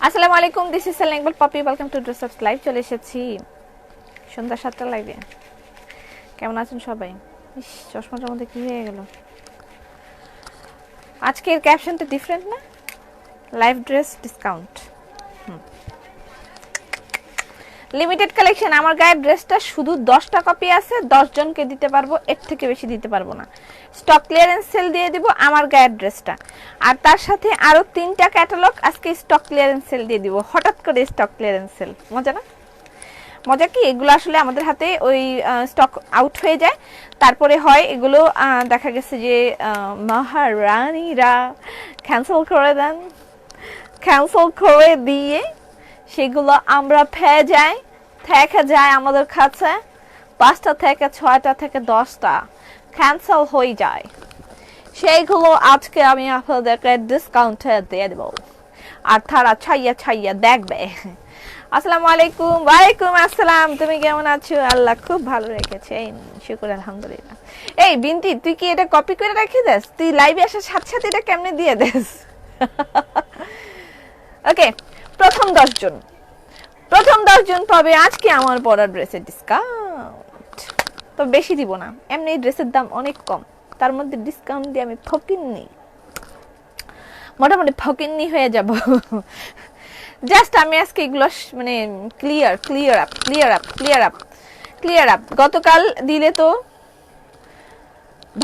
আসসালামু আলাইকুম, this is সেলেঙ্গল Popy. Welcome to dressups live. চলে এসেছি সন্ধ্যা 7টার লাইভে। কেমন আছেন সবাই? ইস, চশমাটার মধ্যে কি হয়ে গেল? আজকের ক্যাপশনটা ডিফারেন্ট না? Live dress discount, limited collection. আমার গায়ের ড্রেসটা শুধু 10টা কপি আছে, 10 জনকে দিতে পারবো, এর থেকে বেশি দিতে পারবো না। স্টক ক্লিয়ারেন্স সেল দিয়ে দিব আমার গায়ের ড্রেসটা, আর তার সাথে আরো 3টা ক্যাটালগ আজকে স্টক ক্লিয়ারেন্স সেল দিয়ে দিব। হঠাৎ করে স্টক ক্লিয়ারেন্স সেল, মজা না? মজা কি, এগুলো আসলে আমাদের হাতে ওই স্টক আউট হয়ে যায়, তারপরে হয় এগুলো দেখা গেছে যে মহারানীরা ক্যান্সেল করে দেন, ক্যান্সেল করে দিয়ে সেগুলো আমরা পেয়ে যাই, থেকে যায় আমাদের কাছে 5টা থেকে 6টা থেকে 10টা ক্যান্সেল হয়ে যায়। সেইগুলো আজকে আমি আপনাদেরকে ডিসকাউন্টে দিয়ে দেবো, আর তারা ছাইয়া ছাইয়া দেখবে। আসসালামু আলাইকুম। ওয়ালাইকুম আসসালাম। তুমি কেমন আছো? আল্লাহ খুব ভালো রেখেছে, শুকর আলহামদুলিল্লাহ। এই বিনতি, তুই কি এটা কপি করে রেখে দেস? তুই লাইভে আসার সাথে সাথে এটা কেমনে দিয়ে দেস? ওকে, প্রথম 10 জন পাবে আজকে আমার পরা ড্রেসের ডিসকাউন্ট। তো বেশি দিব না, এমনি ড্রেসের দাম অনেক কম, তার মধ্যে ডিসকাউন্ট দিয়ে আমি ফকিন্নি, মোটামুটি ফকিন্নি হয়ে যাব। জাস্ট আমি আজকে এগুলো মানে ক্লিয়ার আপ। গতকাল দিলে তো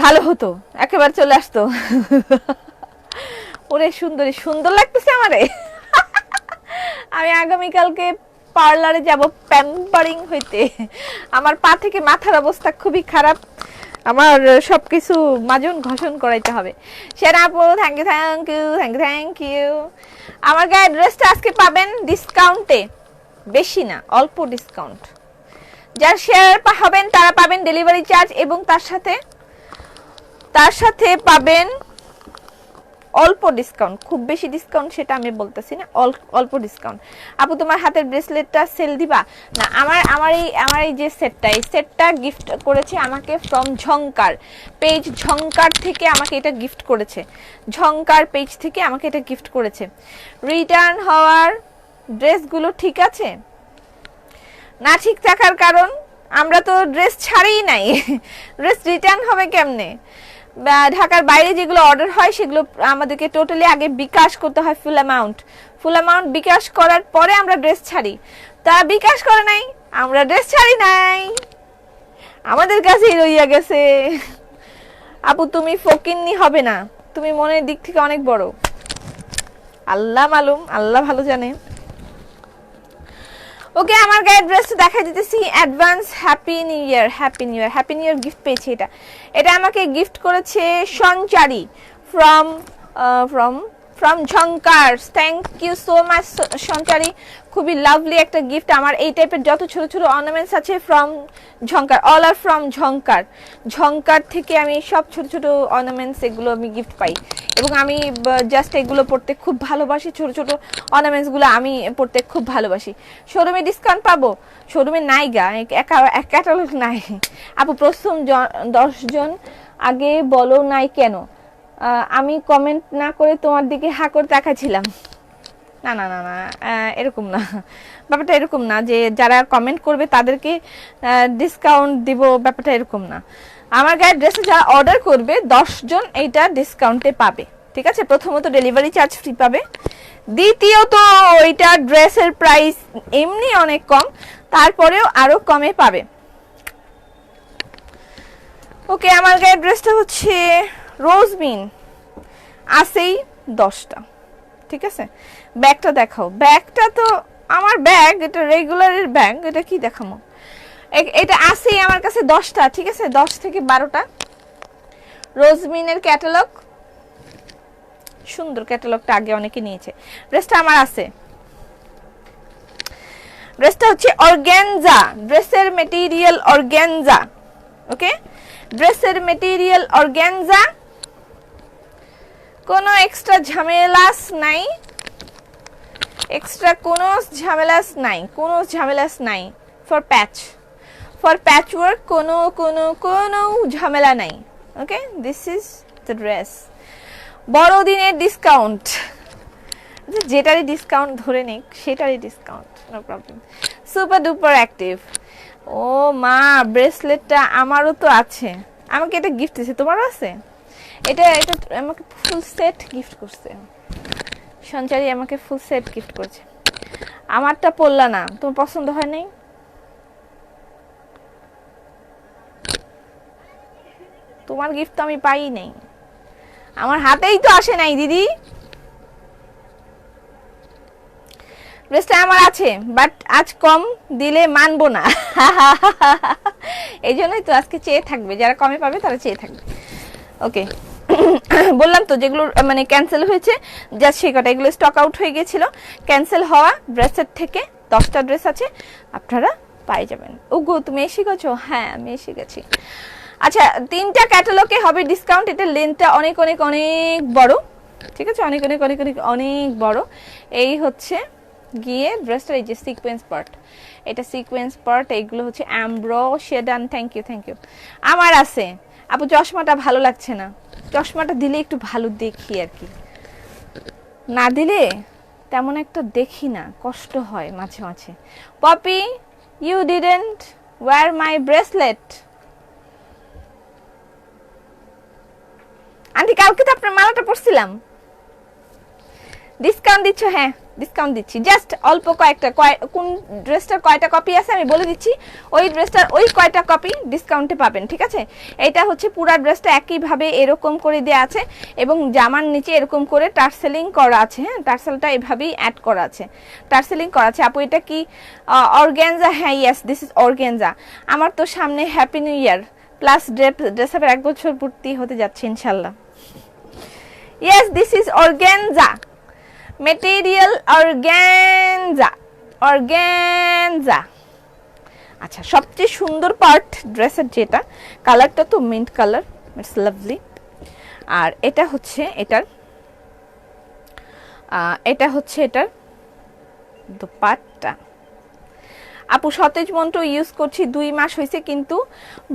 ভালো হতো, একেবারে চলে আসতো। ওরে সুন্দরী, সুন্দর লাগতেছে আমারে। আমি আগামীকালকে পার্লারে যাব প্যাম্পারিং হইতে। আমার পা থেকে মাথার অবস্থা খুবই খারাপ, আমার সবকিছু মাজন ঘষণ করাইতে হবে। সেরা আপু, থ্যাংক ইউ। আমার গায়ে ড্রেসটা আজকে পাবেন ডিসকাউন্টে, বেশি না, অল্প ডিসকাউন্ট। যার শেয়ার হবেন তারা পাবেন ডেলিভারি চার্জ, এবং তার সাথে পাবেন অল্প ডিসকাউন্ট। খুব বেশি ডিসকাউন্ট সেটা আমি বলতেছি না, অল্প ডিসকাউন্ট। আপু তোমার হাতের ব্রেসলেটটা সেল দিবা না? আমার এই যে সেটটা গিফট করেছে আমাকে ফ্রম ঝংকার পেজ। ঝংকার থেকে আমাকে এটা গিফট করেছে, ঝংকার পেজ থেকে আমাকে এটা গিফট করেছে। রিটার্ন হওয়ার ড্রেসগুলো ঠিক আছে না? ঠিক থাকার কারণ আমরা তো ড্রেস ছাড়িই নাই, ড্রেস রিটার্ন হবে কেমনে? ঢাকার বাইরে যেগুলো অর্ডার হয় সেগুলো আমাদেরকে টোটালি আগে বিকাশ করতে হয়, ফুল অ্যামাউন্ট বিকাশ করার পরে আমরা ড্রেস ছাড়ি। তারা বিকাশ করে নাই, আমরা ড্রেস ছাড়ি নাই, আমাদের কাছেই রইয়া গেছে। আপু তুমি ফকিন্নি হবে না, তুমি মনের দিক থেকে অনেক বড়, আল্লাহ মালুম, আল্লাহ ভালো জানে। ওকে, আমার গায়ের ড্রেসটা দেখা দিতেছি। Advance happy new year gift পেয়েছি। এটা আমাকে গিফট করেছে Sanchari from Jhankar. Thank you so much Sanchari, খুবই লাভলি একটা গিফট। আমার এই টাইপের যত ছোট ছোট অর্নামেন্টস আছে from Jhankar, all are from ঝংকার থেকে আমি সব ছোট ছোট অর্নামেন্টস এগুলো আমি গিফট পাই, এবং আমি জাস্ট এগুলো পড়তে খুব ভালোবাসি। ছোট ছোট অর্নামেন্টসগুলো আমি পড়তে খুব ভালোবাসি। শোরুমে ডিসকাউন্ট পাবো? শোরুমে নাই গা, ক্যাটালগ নাই। আপু প্রথম 10 জন আগে বলো নাই কেন? আমি কমেন্ট না করে তোমার দিকে হা করে তাকাচ্ছিলাম। না, এরকম না, ব্যাপারটা এরকম না যে যারা কমেন্ট করবে তাদেরকে ডিসকাউন্ট দিব, ব্যাপারটা এরকম না। আমার গায়ের ড্রেসে যারা অর্ডার করবে 10 জন এইটা ডিসকাউন্টে পাবে, ঠিক আছে? প্রথমত ডেলিভারি চার্জ ফ্রি পাবে, দ্বিতীয়ত ওইটা ড্রেসের প্রাইস এমনি অনেক কম, তারপরেও আরো কমে পাবে। ওকে, আমার গায়ের ড্রেসটা হচ্ছে রোজমিন, আসেই 10টা, ঠিক আছে? ব্যাগটা দেখাও। ব্যাগটা তো আমার ব্যাগ, এটা রেগুলারের ব্যাগ, এটা কি দেখাবো? এটা আসেই আমার কাছে 10টা, ঠিক আছে? 10 থেকে 12টা রোজমিনের ক্যাটালগ, সুন্দর ক্যাটালগটা আগে অনেকে নিয়েছে। ড্রেসটা আমার আছে, ড্রেসটা হচ্ছে অর্গানজা, ড্রেসের মেটেরিয়াল অর্গানজা। ওকে, ড্রেসের মেটেরিয়াল অর্গানজা, কোনো এক্সট্রা ঝামেলাস নাই, কোনো ঝামেলাস নাই ফর প্যাচ ওয়ার্ক, কোনো ঝামেলা নাই। Okay, this is the dress. বড়দিনের ডিসকাউন্ট, যেটারই ডিসকাউন্ট ধরে নিক সেটারই discount, no problem. Super duper active. ও মা, ব্রেসলেটটা আমারও তো আছে, আমাকে এটা গিফট দিয়েছে, তোমারও আছে? এটা এটা আমাকে ফুল সেট গিফট করছে সঞ্চারী, আমাকে ফুল সেট গিফট করছে। আমারটা পড়লা না, তোমার পছন্দ হয় নাই? তোমার গিফট তো আমি পাই নাই, আমার হাতেই তো আসে নাই দিদি। ড্রেসটা আমার আছে, বাট আজ কম দিলে মানবো না। এই জন্যই তো আজকে চেয়ে থাকবে, যারা কমে পাবে তারা চেয়ে থাকবে। ওকে, বললাম তো যেগুলো মানে ক্যান্সেল হয়েছে জাস্ট সেই কটা, এগুলো স্টক আউট হয়ে গেছিল। ক্যান্সেল হওয়া ড্রেসের থেকে 10টা ড্রেস আছে, আপনারা পাই যাবেন। ওগো তুমি এসে গেছো? হ্যাঁ আমি এসে গেছি। আচ্ছা, 3টা ক্যাটালগে হবে ডিসকাউন্ট। এটা লেন্থটা অনেক অনেক অনেক বড়, ঠিক আছে, অনেক অনেক অনেক অনেক অনেক বড়। এই হচ্ছে গিয়ে ড্রেসটা, এই যে সিকোয়েন্স পার্ট, এটা সিকোয়েন্স পার্ট, এইগুলো হচ্ছে অ্যামব্রো শেডান। Thank you thank you. আমার আছে আপু, চশমাটা ভালো লাগছে না, চশমাটা দিলে একটু ভালো দেখি আর কি, না দিলে তেমন একটা দেখি না, কষ্ট হয় মাঝে মাঝে। Popy, you didn't wear my bracelet. Aunty কালকে তো আপনার মালাটা পরছিলাম। ডিসকাউন্ট দিচ্ছ? হ্যাঁ ডিসকাউন্ট দিচ্ছি, জাস্ট অল্প কয়েকটা। কোন ড্রেসটার কয়টা কপি আছে আমি বলে দিচ্ছি, ওই ড্রেসটার ওই কয়টা কপি ডিসকাউন্টে পাবেন, ঠিক আছে? এটা হচ্ছে পুরা ড্রেসটা একইভাবে এরকম করে দেওয়া আছে এবং জামার নিচে এরকম করে টার্সেলিং করা আছে। হ্যাঁ, টার্সেলটা এভাবেই অ্যাড করা আছে, টার্সেলিং করা আছে। আপু এটা কি অর্গ্যানজা? হ্যাঁ ইয়েস, দিস ইজ অর্গ্যানজা। আমার তো সামনে হ্যাপি নিউ ইয়ার প্লাস ড্রেসের 1 বছর পূর্তি হতে যাচ্ছে ইনশাল্লাহ। Yes, this is organza material, organza organza. আচ্ছা, সবচেয়ে সুন্দর পার্ট ড্রেসের যেটা, কালারটা তো মিন্ট কালার, ইটস লাভলি। আর এটা হচ্ছে এটার দোপাট্টা। আপু সতেজ মন্ত্র ইউজ করছি 2 মাস হয়েছে, কিন্তু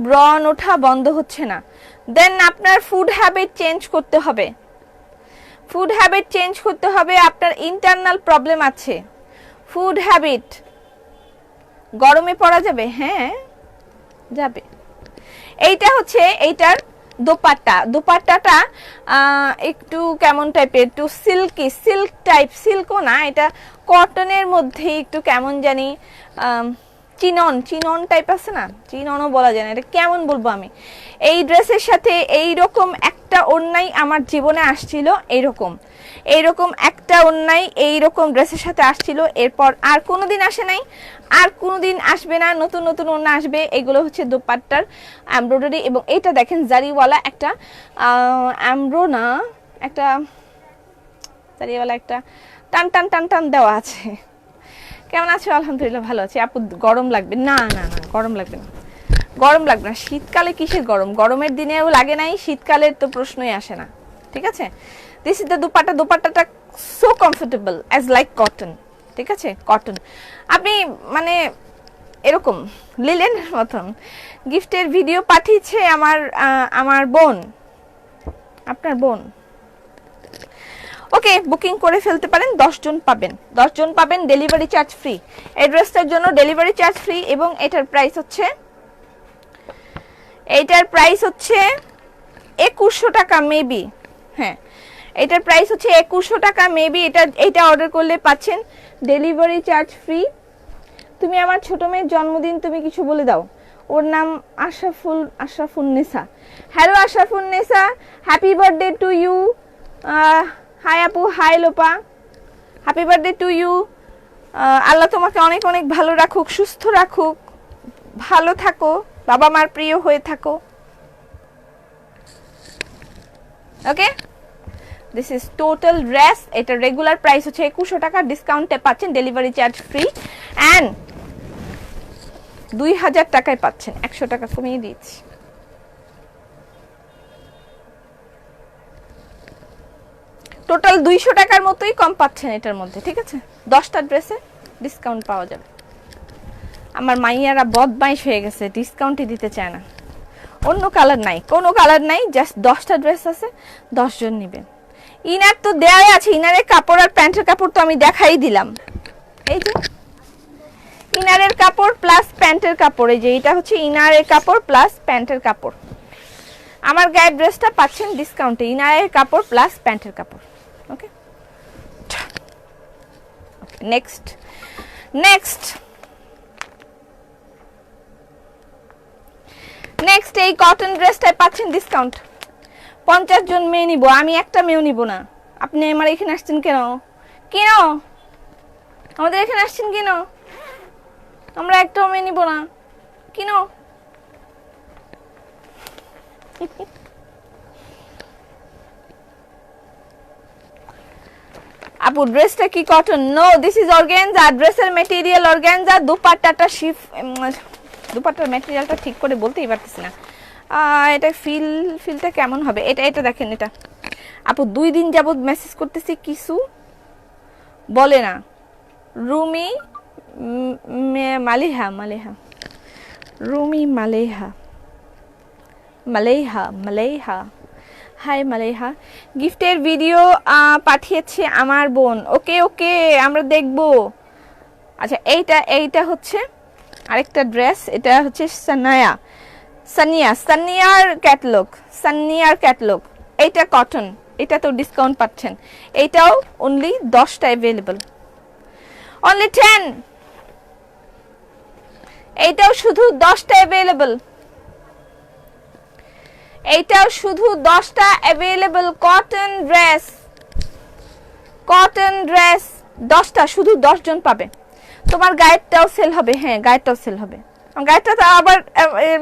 ব্রণ ওঠা বন্ধ হচ্ছে না। দেন আপনার ফুড হ্যাবিট চেঞ্জ করতে হবে, ফুড হ্যাবিট চেঞ্জ করতে হবে। আপনার ইন্টারনাল প্রবলেম আছে। ফুড হ্যাবিট, গরমে পড়া যাবে? হ্যাঁ যাবে। এইটা হচ্ছে এইটার দোপাট্টা। দোপাট্টাটা একটু কেমন টাইপের, একটু সিল্কি, সিল্ক টাইপ, সিল্কও না, এটা কটনের মধ্যে একটু কেমন জানি চিনন, চিনন টাইপ আছে না, চিননও বলা যায় না, এটা কেমন বলবো আমি। এই ড্রেসের সাথে এইরকম একটা ওড়নাই আমার জীবনে আসছিল, এইরকম একটা ওড়নাই এইরকম ড্রেসের সাথে আসছিল। এরপর আর কোনোদিন আসে নাই, আর কোনোদিন আসবে না। নতুন নতুন ওড়না আসবে। এগুলো হচ্ছে দোপাট্টার এমব্রয়ডারি, এবং এটা দেখেন জারিওয়ালা একটা এমব্রো না, একটা জারিওয়ালা একটা টান টান টান টান দেওয়া আছে। কেমন আছো? আলহামদুলিল্লাহ ভালো আছি। আপু গরম লাগবে? না না না, গরম লাগবে না, গরম লাগবে না। শীতকালে কিসের গরম? গরমের দিনেও লাগে নাই, শীতকালের তো প্রশ্নই আসে না, ঠিক আছে? This is the dupatta. দুপাট্টাটা so comfortable as like cotton, ঠিক আছে, কটন। আপনি মানে এরকম লিলেনের মতন। গিফটের ভিডিও পাঠিয়েছে আমার বোন, আপনার বোন। ওকে, বুকিং করে ফেলতে পারেন। 10 জন পাবেন, 10 জন পাবেন, ডেলিভারি চার্জ ফ্রি। অ্যাড্রেসটার জন্য ডেলিভারি চার্জ ফ্রি। এবং এটার প্রাইস হচ্ছে 2100 টাকা মেবি। হ্যাঁ, এটার প্রাইস হচ্ছে 2100 টাকা মেবি। এটা অর্ডার করলে পাচ্ছেন ডেলিভারি চার্জ ফ্রি। তুমি আমার ছোট মেয়ের জন্মদিন তুমি কিছু বলে দাও। ওর নাম Ashrafunnesa. Hello Ashrafunnesa, happy birthday to you. Hi আপু, hi Lopa, happy birthday to you. Allah তোমাকে অনেক অনেক ভালো রাখুক, সুস্থ রাখুক, ভালো থাকো, বাবা মার প্রিয় হয়ে থাকো। ওকে, দিস ইজ টোটাল ড্রেস। এটা রেগুলার প্রাইস হচ্ছে 2100 টাকা, ডিসকাউন্টে পাচ্ছেন ডেলিভারি চার্জ ফ্রি অ্যান্ড 2000 টাকায় পাচ্ছেন, 100 টাকা কমিয়ে দিয়েছি। টোটাল 200 টাকার মতোই কম পাচ্ছেন এটার মধ্যে, ঠিক আছে? 10টা ড্রেসে ডিসকাউন্ট পাওয়া যাবে। আমার মাইয়ারা বদমাইশ হয়ে গেছে, ডিসকাউন্টই দিতে চায় না। অন্য কালার নাই, কোনো কালার নাই, জাস্ট 10টা ড্রেস আছে, 10 জন নেবেন। ইনার তো দেয়াই আছে, ইনারের কাপড় আর প্যান্টের কাপড় তো আমি দেখাই দিলাম। এই যে ইনারের কাপড় প্লাস প্যান্টের কাপড়, এই যে এটা হচ্ছে ইনারের কাপড় প্লাস প্যান্টের কাপড়। আমার গায়ের ড্রেসটা পাচ্ছেন ডিসকাউন্টে, ইনারের কাপড় প্লাস প্যান্টের কাপড়। ওকে, নেক্সট নেক্সট নেক্সট এই কটন ড্রেসটাই পাচ্ছেন ডিসকাউন্ট। 50 জন মেয়ে নিব, আমি একটা মেয়েও নিব না। আপনি আমার এখানে আসছেন কেন? কেন আমাদের এখানে আসছেন কেন? আমরা একটাও মেয়ে নিব না কেন? আপু ড্রেসটা কি cotton? No, this is organza. ড্রেসের ম্যাটেরিয়াল অর্গানজা, দুপাট্টাটা শিফ, দুপাট্টার ম্যাটেরিয়ালটা ঠিক করে বলতেই পারতেছি না। এটা ফিলটা কেমন হবে? এটা দেখেন, এটা আপু 2 দিন যাবত মেসেজ করতেছি, কিছু বলে না। রুমি মালিহা, রুমি মালেহা, হাই মালেহা। গিফটের ভিডিও পাঠিয়েছে আমার বোন। ওকে ওকে, আমরা দেখব। আচ্ছা, এইটা হচ্ছে আরেকটা ড্রেস, এটা হচ্ছে সানিয়ার ক্যাটালগ। এইটা কটন, এটা তো ডিসকাউন্ট পাচ্ছেন। এইটাও অনলি 10টা অ্যাভেলেবল, অনলি 10। এইটাও শুধু 10টা অ্যাভেলেবল, এইটাও শুধু 10টা অ্যাভেলেবল। কটন ড্রেস 10টা, শুধু 10 জন পাবে। তোমার গায়েরটাও সেল হবে, হ্যাঁ গায়েরটাও সেল হবে। গায়েরটা তো আবার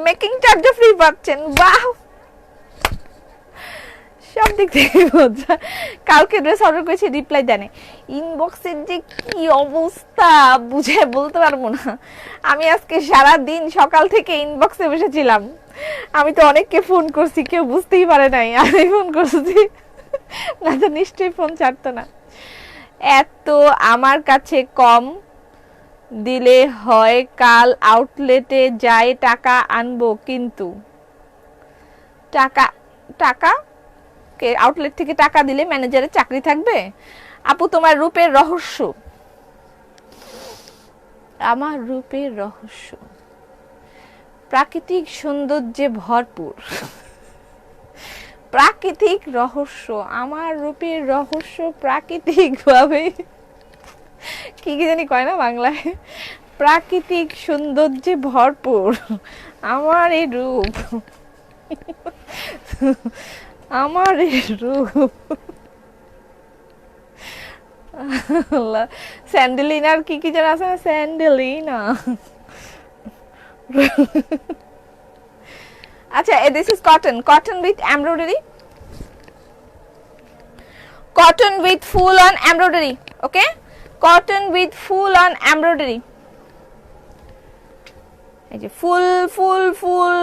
মেকিং চার্জ ফ্রি পাচ্ছেন। বাহ, সব দিক থেকে মজা। কালকে ড্রেস অর্ডার করেছি, রিপ্লাই দেয় না। ইনবক্সের যে কি অবস্থা বুঝে বলতে পারবো না। আমি আজকে সারা দিন সকাল থেকে ইনবক্সে বসেছিলাম। আমি তো অনেককে ফোন করছি, কেউ বুঝতেই পারে নাই আমি ফোন করছি, না তো নিশ্চয়ই ফোন ছাড়তো না। এত আমার কাছে কম দিলে হয়, কাল আউটলেটে যাই টাকা আনবো, কিন্তু টাকা আউটলেট থেকে টাকা দিলে ম্যানেজারের চাকরি থাকবে? আপু তোমার রূপের রহস্য, আমার রূপের রহস্য প্রাকৃতিক সৌন্দর্যে ভরপুর। প্রাকৃতিক রহস্য, আমার রূপের রহস্য প্রাকৃতিক ভাবে, কি জানি কয় না বাংলায়, প্রাকৃতিক সৌন্দর্যে ভরপুর আমার এই রূপ, আমার এই রূপ। স্যান্ডেলিনার কি যেন আছে না, স্যান্ডেলিনা। আচ্ছা, this is cotton with embroidery, cotton with full on embroidery. Okay, cotton with full on embroidery. এই যে ফুল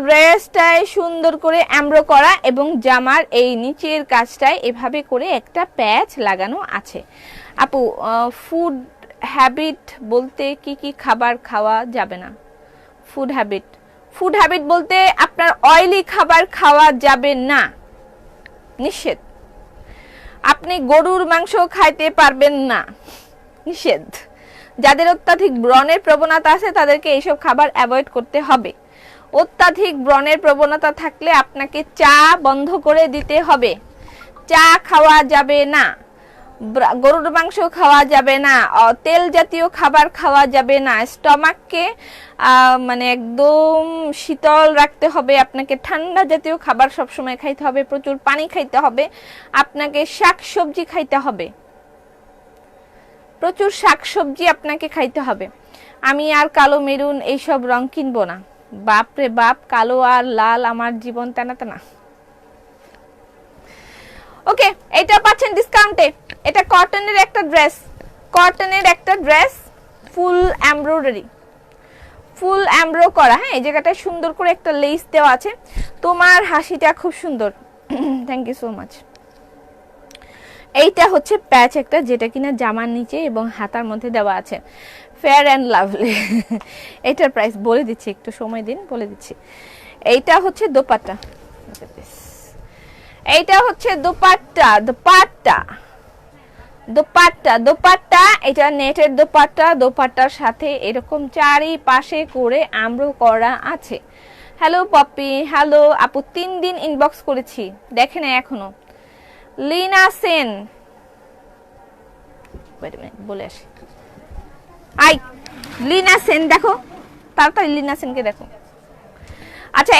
ড্রেসটায় সুন্দর করে এমব্রো করা, এবং জামার এই নিচের কাজটায় এভাবে করে একটা প্যাচ লাগানো আছে। আপু ফুড হ্যাবিট বলতে কি খাবার খাওয়া যাবে না? ফুড হ্যাবিট বলতে আপনার অয়েলি খাবার খাওয়া যাবে না, নিষেধ। আপনি গরুর মাংস খাইতে পারবেন না, নিষেধ। যাদের অত্যাধিক ব্রণের প্রবণতা আছে তাদেরকে এইসব খাবার অ্যাভয়েড করতে হবে। অত্যাধিক ব্রণের প্রবণতা থাকলে আপনাকে চা বন্ধ করে দিতে হবে। চা খাওয়া যাবে না, গরুর মাংস খাওয়া যাবে না, তেল জাতীয় খাবার খাওয়া যাবে না। স্টমাককে মানে একদম শীতল রাখতে হবে, আপনাকে ঠান্ডা জাতীয় খাবার সবসময় খাইতে হবে, প্রচুর পানি খাইতে হবে, আপনাকে শাকসবজি খাইতে হবে, প্রচুর শাকসবজি আপনাকে খাইতে হবে। আমি আর কালো মেরুন এইসব রং কিনবো না, বাপরে বাপ, কালো আর লাল আমার জীবন টানা টানা। ওকে, এটা পাচ্ছেন ডিসকাউন্টে। এটা কটনের একটা ড্রেস, ফুল এমব্রো করা, হ্যাঁ এই জায়গাটায় সুন্দর করে একটা লেস দেওয়া আছে। তোমার হাসিটা খুব সুন্দর, থ্যাংক ইউ সো মাচ। এইটা হচ্ছে প্যাচ একটা, যেটা কিনা জামার নিচে এবং হাতার মধ্যে দেওয়া আছে, ফেয়ার অ্যান্ড লাভলি। এটার প্রাইস বলে দিচ্ছি, একটু সময় দিন, বলে দিচ্ছি। এইটা হচ্ছে দোপাট্টা, এইটা হচ্ছে দোপাট্টা দোপাট্টা দোপাট্টা দোপাট্টা, এটা নেটের দোপাট্টা। দোপাট্টার সাথে এরকম চারিপাশে করে আমরো করা আছে। হ্যালো পপি, হ্যালো আপু, 3 দিন ইনবক্স করেছি দেখেন এখনো। লিনা সেন, বলে আসি। আই লিনা সেন দেখো, তাড়াতাড়ি লিনা সেনকে দেখো। আচ্ছা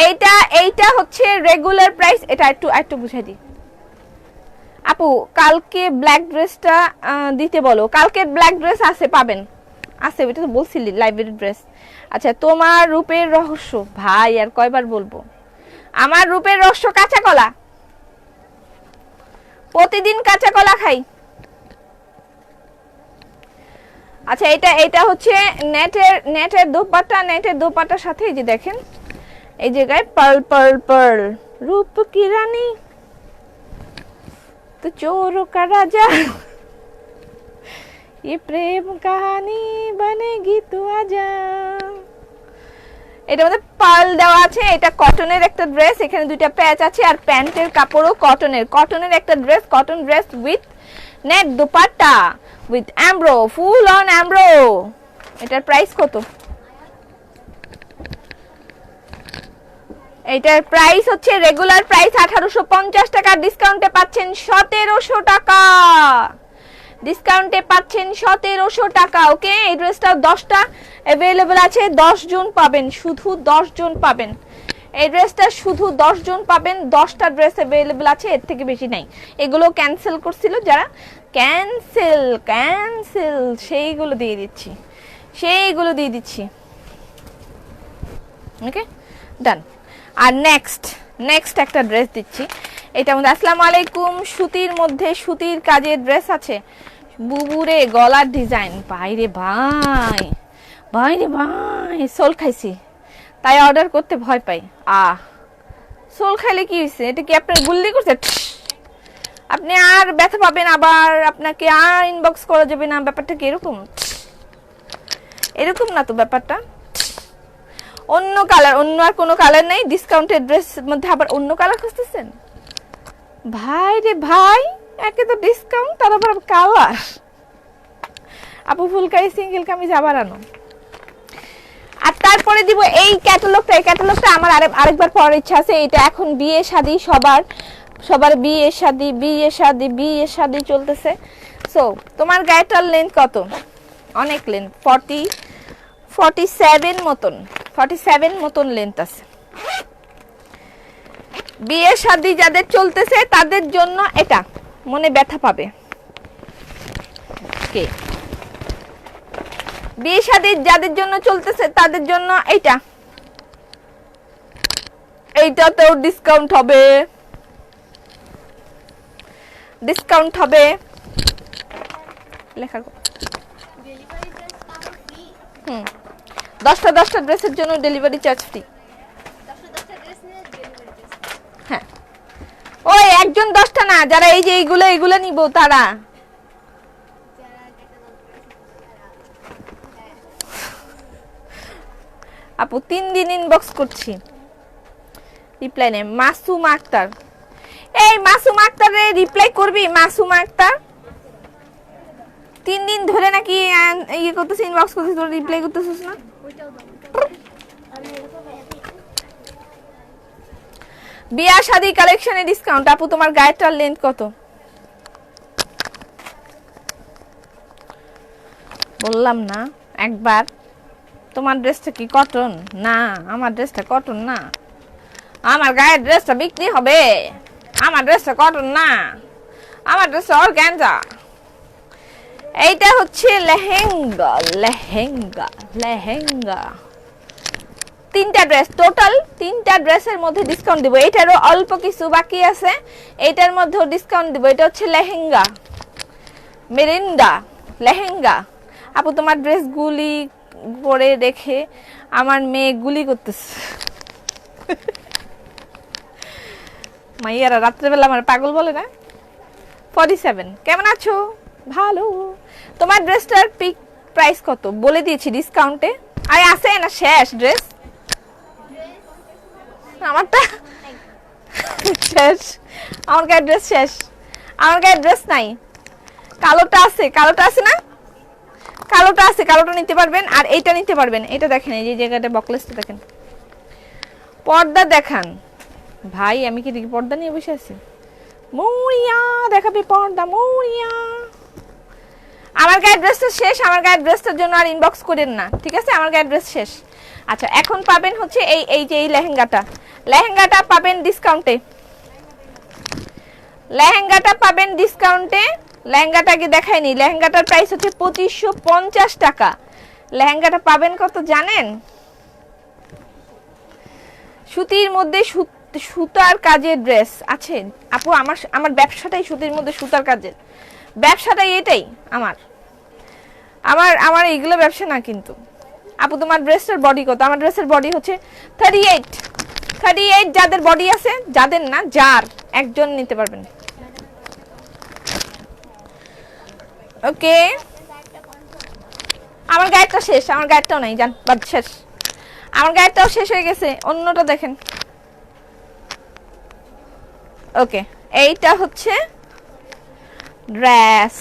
এইটা হচ্ছে রেগুলার প্রাইস। এটা একটু বুঝাই দিই আপু। কালকে ব্ল্যাক ড্রেসটা দিতে বলো। কালকে ব্ল্যাক ড্রেস আছে, পাবেন, আছে, এটা তো বলছিলি লাইব্রেরি ড্রেস। আচ্ছা তোমার রূপের রহস্য, ভাই আর কয়বার বলবো? আমার রূপের রহস্য কাঁচা কলা, প্রতিদিন কাঁচা কলা খাই। আচ্ছা এটা হচ্ছে নেটের দোপাট্টা। নেটের দোপাট্টার সাথে এই যে দেখেন এই জায়গায় পার্ল পার্ল পার্ল। রূপ কি রানী তো चोरों का राजा, ये प्रेम कहानी बनेगी तू आजा। এটার মধ্যে পার্ল দেওয়া আছে। এটা কটনের একটা ড্রেস, এখানে দুইটা প্যাচ আছে আর প্যান্টের কাপড়ও কটনের একটা dress, cotton dress with net dupatta with embro, full on embro. এটার প্রাইস কত? এটার প্রাইস হচ্ছে রেগুলার প্রাইস 1850 টাকা, ডিসকাউন্টে পাচ্ছেন 1700 টাকা। ডিসকাউন্টে পাচ্ছেন 1700 টাকা। ওকে, এই ড্রেসটা 10টা अवेलेबल আছে, 10 জন পাবেন, শুধু 10 জন পাবেন। এই ড্রেসটা শুধু 10 জন পাবেন, 10টা ড্রেস अवेलेबल আছে, এর থেকে বেশি নাই। এগুলো ক্যান্সেল করছিল যারা, ক্যান্সেল সেইগুলো দিয়ে দিচ্ছি। ওকে ডান। আর নেক্সট একটা ড্রেস দিচ্ছি। এটার মধ্যে আসসালামু আলাইকুম, সুতির মধ্যে সুতির কাজের ড্রেস আছে, বুবুরে গলার ডিজাইন। ভাইরে ভাই সোল খাইছি তাই অর্ডার করতে ভয় পাই। সোল খাইলে কি হয়েছে? এটা কি আপনার গুল্লি করছে? আপনি আর ব্যথা পাবেন, আবার আপনাকে আর ইনবক্স করা যাবে না। ব্যাপারটা কি এরকম না তো ব্যাপারটা। অন্য কালার, অন্য আর কোনো কালার নেই? ডিসকাউন্টেড ড্রেসের মধ্যে আবার অন্য কালার খুঁজতেছেন? ভাই রে ভাই, একে তো ডিসকাউন্ট, তার আবার কালার। আপু ফুলকারি সিঙ্গেল কামিজ আবার আনো। আর তারপরে দিব এই ক্যাটালগটা। এই ক্যাটালগটা আমার আরেকবার পড়ার ইচ্ছা আছে। এটা এখন বিয়ে শাদী, সবার বিয়ে শাদী চলতেছে। সো তোমার গায়েটার লেন্থ কত? অনেক লেন্থ, 47 মতন লেন্থ আছে। বিয়ে শাদী যাদের চলতেছে তাদের জন্য এটা, মনে ব্যথা পাবে কে? বিয়ে শাদী যাদের জন্য চলতেছে তাদের জন্য এইটাতেও ডিসকাউন্ট হবে। লেখা 10টা ড্রেসের জন্য ডেলিভারি চার্জ ফ্রি। হ্যাঁ, ওই একজন 10টা না, যারা এই যে এইগুলো নিব তারা। আপু 3 দিন ইনবক্স করছি, রিপ্লাই নেই। মাসুম আক্তার, এই মাসুম আক্তারে রিপ্লাই করবি? মাসুম আক্তার 3 দিন ধরে নাকি ইয়ে করতেছিস, ইনবক্স করতেছিস, তোর রিপ্লাই করতেছিস না। বিয়া শাদী কালেকশনে ডিসকাউন্ট। আপু তোমার গায়েটার লেন্থ কত? বললাম না একবার। তোমার ড্রেসটা কি কটন? না, আমার ড্রেসটা কটন না। আমার গায়ের ড্রেসটা বিক্রি হবে। আমার ড্রেসটা কটন না, আমার ড্রেসটা অর্গানজা। এইটা হচ্ছে লেহেঙ্গা। 3টা ড্রেস, টোটাল 3টা ড্রেসের মধ্যে ডিসকাউন্ট দিব। এটারও অল্প কিছু বাকি আছে, এইটার মধ্যেও ডিসকাউন্ট দিব। এটা হচ্ছে লেহেঙ্গা, মেরিন্ডা লেহেঙ্গা। আপু তোমার ড্রেস গুলি করে রেখে আমার মেয়ে গুলি করতেছে। মাইয়ারা রাত্রেবেলা আমার পাগল বলে না। 47 কেমন আছো? ভালো। তোমার ড্রেসটার পিক প্রাইস কত? বলে দিয়েছি ডিসকাউন্টে। আরে আছে না শেষ ড্রেস আমারটা? শেষ, আমার গায়ের ড্রেস শেষ, আমার গায়ের ড্রেস নাই। কালোটা আছে, কালোটা আছে না, কালোটা আছে, কালোটা নিতে পারবেন। আর এইটা নিতে পারবেন, এটা দেখেন, এই যে জায়গাটা বকলেসটা দেখেন, পর্দা দেখান ভাই। আমি কি পর্দা নিয়ে বসে আছি? মৌরিয়া দেখাবে পর্দা, মৌরিয়া। আমার গায়ের ড্রেসটা শেষ, আমার গায়ের ড্রেসটার জন্য আর ইনবক্স করেন না, ঠিক আছে? আমার গায়ের ড্রেস শেষ। আচ্ছা, এখন পাবেন হচ্ছে এই যে এই লেহেঙ্গাটা, লেহেঙ্গাটা পাবেন ডিসকাউন্টে, লেহেঙ্গাটা পাবেন ডিসকাউন্টে। লেহেঙ্গাটাকে দেখাইনি, লেহেঙ্গাটার প্রাইস হচ্ছে 2550 টাকা। লেহেঙ্গাটা পাবেন কত জানেন? সুতির মধ্যে সুতার কাজের ড্রেস আছে আপু। আমার ব্যবসাটাই সুতির মধ্যে সুতার কাজের, ব্যবসাটাই এটাই আমার আমার আমার এইগুলো ব্যবসা না কিন্তু। আপু তোমার ড্রেসের বডি কত? আমার ড্রেসের বডি হচ্ছে 38। যাদের বডি আছে, যাদের না, যার একজন নিতে পারবেন। ওকে, আমার গায়েরটা শেষ, আমার গায়েরটাও নাই, জান বাদ শেষ, আমার গায়েরটাও শেষ হয়ে গেছে। অন্যটা দেখেন। ওকে, এইটা হচ্ছে ড্রেস,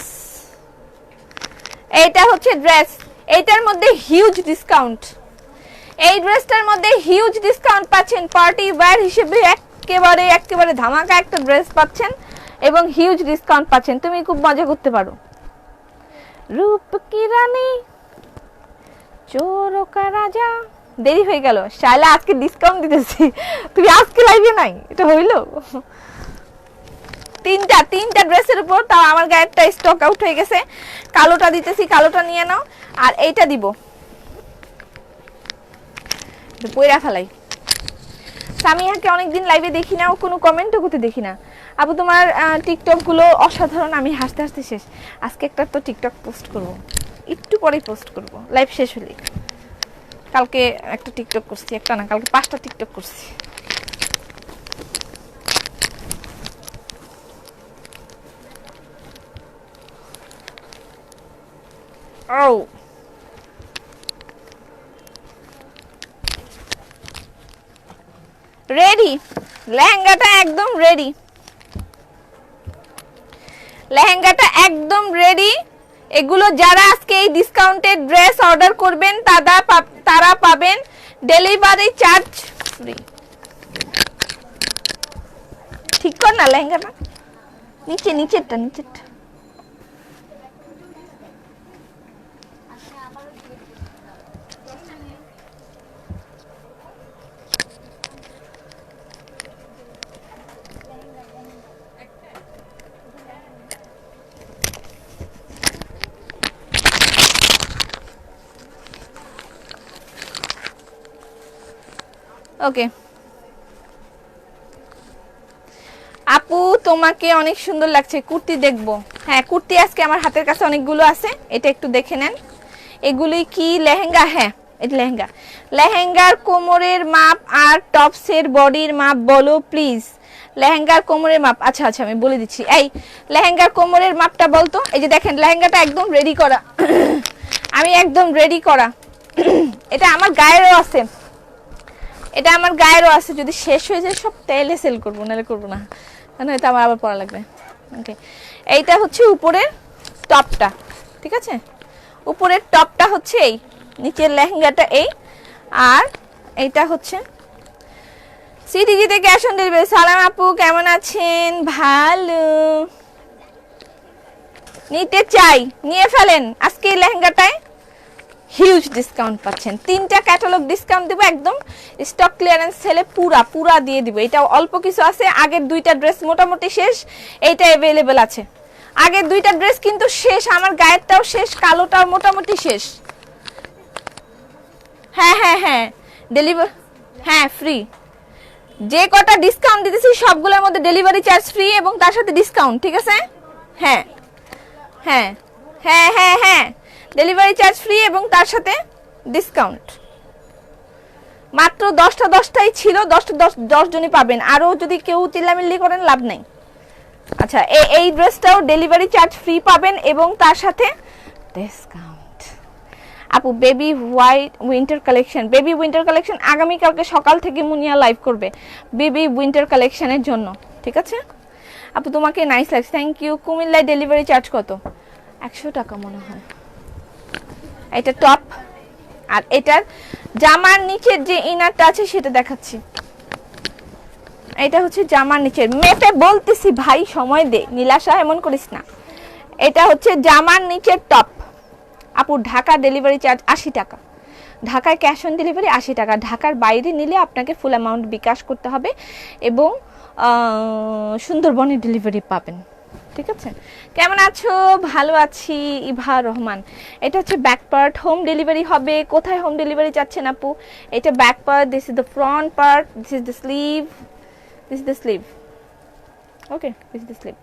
এইটা হচ্ছে ড্রেস। এইটার মধ্যে হিউজ ডিসকাউন্ট, এই ড্রেসটার মধ্যে হিউজ ডিসকাউন্ট পাচ্ছেন। পার্টি ওয়্যার হিসেবে একেবারে ধামাকা একটা ড্রেস পাচ্ছেন এবং হিউজ ডিসকাউন্ট পাচ্ছেন। তুমি খুব মজা করতে পারো। রূপ কি রানী চোর কা রাজা। দেরি হয়ে গেল, শালা আজকে ডিসকাউন্ট দিতেছি, তুই আজকে লাইভে নাই, এটা হইলো? তিনটা ড্রেসের উপর, তাও আমার গায়েরটা স্টক আউট হয়ে গেছে। কালোটা দিতেছি, কালোটা নিয়ে নাও। আর এইটা দিব, পয়রা ফেলাই। সামিয়াকে অনেকদিন লাইভে দেখি না, ও কোনো কমেন্টও করতে দেখি না। আপু তোমার টিকটক গুলো অসাধারণ, আমি হাসতে হাসতে শেষ। আজকে একটা তো টিকটক পোস্ট করব, একটু পরেই পোস্ট করব লাইভ শেষ হলে। কালকে একটা টিকটক করছি, একটা না, কালকে 5টা টিকটক করছি। ও রেডি, লেহেঙ্গাটা একদম রেডি, লেহেঙ্গাটা একদম রেডি। এগুলো যারা আজকে এই ডিসকাউন্টেড ড্রেস অর্ডার করবেন তারা পাবেন ডেলিভারি চার্জ ফ্রি। ঠিক কর না লেহেঙ্গাটা, নিচেরটা। ওকে আপু, তোমাকে অনেক সুন্দর লাগছে। কুর্তি দেখবো? হ্যাঁ, কুর্তি আজকে আমার হাতের কাছে অনেকগুলো আছে, এটা একটু দেখে নেন। এগুলি কি লেহেঙ্গা? হ্যাঁ, এটা লেহেঙ্গা। লেহেঙ্গার কোমরের মাপ আর টপসের বডির মাপ বলো প্লিজ। লেহেঙ্গার কোমরের মাপ, আচ্ছা আমি বলে দিচ্ছি। এই লেহেঙ্গার কোমরের মাপটা বলতো। এই যে দেখেন, লেহেঙ্গাটা একদম রেডি করা, আমি একদম রেডি করা। এটা আমার গায়েরও আছে, এটা আমার গায়েরও আছে। যদি শেষ হয়ে যায় সব তেলে সেল করবো, নাহলে করবো না, কারণ এটা আমার আবার পরা লাগবে। ওকে, এইটা হচ্ছে উপরের টপটা, ঠিক আছে? উপরের টপটা হচ্ছে এই, নিচের লেহেঙ্গাটা এই, আর এইটা হচ্ছে সিটিজিতে ক্যাশ অন ডেলিভারি। সালাম আপু, কেমন আছেন? ভালো। নিতে চাই, নিয়ে ফেলেন। আজকে এই লেহেঙ্গাটায় হিউজ ডিসকাউন্ট পাচ্ছেন। 3টা ক্যাটালগ ডিসকাউন্ট দেবো, একদম স্টক ক্লিয়ারেন্স সেলে পুরা দিয়ে দিব। এটা অল্প কিছু আছে, আগের 2টা ড্রেস মোটামুটি শেষ, এইটা অ্যাভেলেবেল আছে। আগের 2টা ড্রেস কিন্তু শেষ, আমার গায়েরটাও শেষ, কালোটাও মোটামুটি শেষ। হ্যাঁ ডেলিভারি, হ্যাঁ ফ্রি। যে কটা ডিসকাউন্ট দিতেছি সবগুলোর মধ্যে ডেলিভারি চার্জ ফ্রি এবং তার সাথে ডিসকাউন্ট, ঠিক আছে? হ্যাঁ ডেলিভারি চার্জ ফ্রি এবং তার সাথে ডিসকাউন্ট। মাত্র 10টাই ছিল, 10 জনই পাবেন। আরও যদি কেউ চিল্লামিল্লি করেন লাভ নেই। আচ্ছা, এই ড্রেসটাও ডেলিভারি চার্জ ফ্রি পাবেন এবং তার সাথে ডিসকাউন্ট। আপু baby white winter collection, baby winter collection আগামীকালকে সকাল থেকে মুনিয়া লাইভ করবে বেবি উইন্টার কালেকশনের জন্য, ঠিক আছে আপু? তোমাকে নাইস লাগছে, থ্যাংক ইউ। কুমিল্লায় ডেলিভারি চার্জ কত? 100 টাকা মনে হয়। এটা টপ, আর এটার জামার নিচের যে ইনারটা আছে সেটা দেখাচ্ছি। এটা হচ্ছে জামার নিচের, মেপে বলতেছি ভাই, সময় দে নীলাশা, এমন করিস না। এটা হচ্ছে জামার নিচের টপ আপু। ঢাকা ডেলিভারি চার্জ 80 টাকা, ঢাকায় ক্যাশ অন ডেলিভারি 80 টাকা। ঢাকার বাইরে নিলে আপনাকে ফুল অ্যামাউন্ট বিকাশ করতে হবে এবং সুন্দরবনে ডেলিভারি পাবেন, ঠিক আছে? কেমন আছো? ভালো আছি, ইভা রহমান। এটা হচ্ছে ব্যাক পার্ট, হোম ডেলিভারি হবে। কোথায় হোম ডেলিভারি চাচ্ছেন আপু? এটা back part, this is the front part, this is the sleeve, this is the sleeve, okay, this is the sleeve.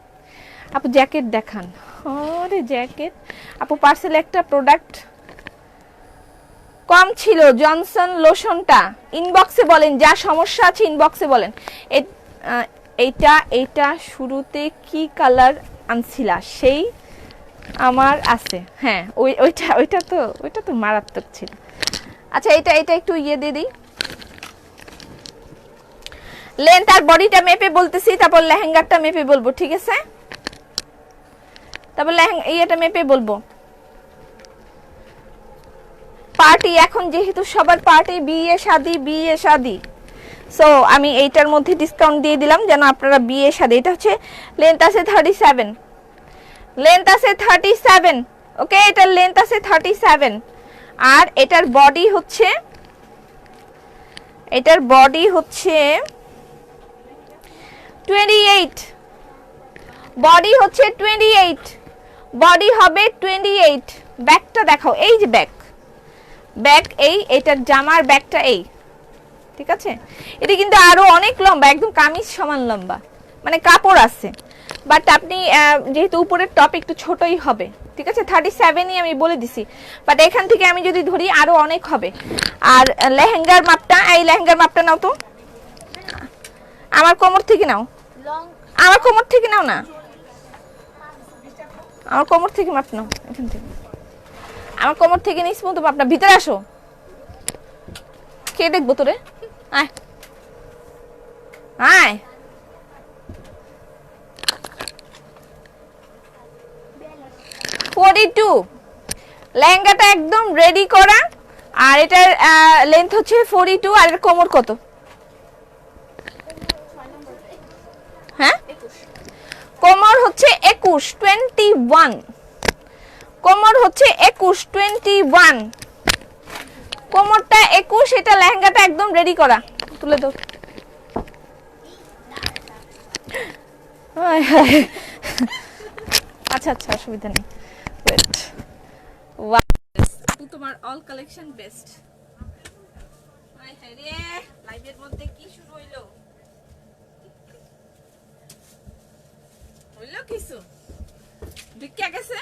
আপু জ্যাকেট দেখান। আরে জ্যাকেট আপু, পার্সেল একটা প্রোডাক্ট কম ছিল, জনসন লোশনটা। ইনবক্সে বলেন, যা সমস্যা আছে ইনবক্সে বলেন। এইটা শুরুতে কি কালার আনছিলা? সেই আমার আছে, হ্যাঁ ওইটা তো মারাত্মক ছিল। আচ্ছা এটা একটু ইয়ে দিয়ে দিই, লেন্থ আর বডিটা মেপে বলতেছি, তারপর লেহেঙ্গাটা মেপে বলবো, ঠিক আছে? তারপর ইয়েটা মেপে বলবো। পার্টি এখন যেহেতু সবার পার্টি, বিয়ে শাদি, সো আমি এইটার মধ্যে ডিসকাউন্ট দিয়ে দিলাম যেন আপনারা বিয়ে শাদি। এটা হচ্ছে লেন্থ আছে 37, লেন্থ আছে 37, ওকে, এটার লেন্থ আছে 37। আর এটার বডি হচ্ছে 28, বডি হচ্ছে 28, বডি হবে 28। ব্যাকটা দেখাও, এই যে ব্যাক এটার জামার ব্যাকটা এই, ঠিক আছে? এটা কিন্তু আরো অনেক লম্বা, একদম কামিজ সমান লম্বা, মানে কাপড় আছে, বাট আপনি যেহেতু উপরের টপ একটু ছোটই হবে, ঠিক আছে? 37ই আমি বলে দিছি, বাট এখান থেকে আমি যদি ধরি আরো অনেক হবে। আর লেহেঙ্গার মাপটা, এই লেহেঙ্গার মাপটা নাও তো, আমার কোমর থেকে নাও, আমার কোমর থেকে নাও না, আমার কোমর থেকে মাপ নাও, এখান থেকে আমার কোমর থেকে নিস মতো মাপ না। ভিতরে আসো, কে দেখবো তোরে, আয় আয়। লেহেঙ্গাটা একদম রেডি করা, আর এটার লেন্থ হচ্ছে 42, আর এর কোমর কত? হ্যাঁ, কোমর হচ্ছে 21, কোমর হচ্ছে 21, কোমরটা 21। এটা লেহেঙ্গাটা একদম রেডি করা, তুলে দাও। আচ্ছা অসুবিধা নেই, ওয়েট। আপু তোমার অল কালেকশন বেস্ট। রে লাইভের মধ্যে কি শুরু হইলো কিছু ঢুকে গেছে।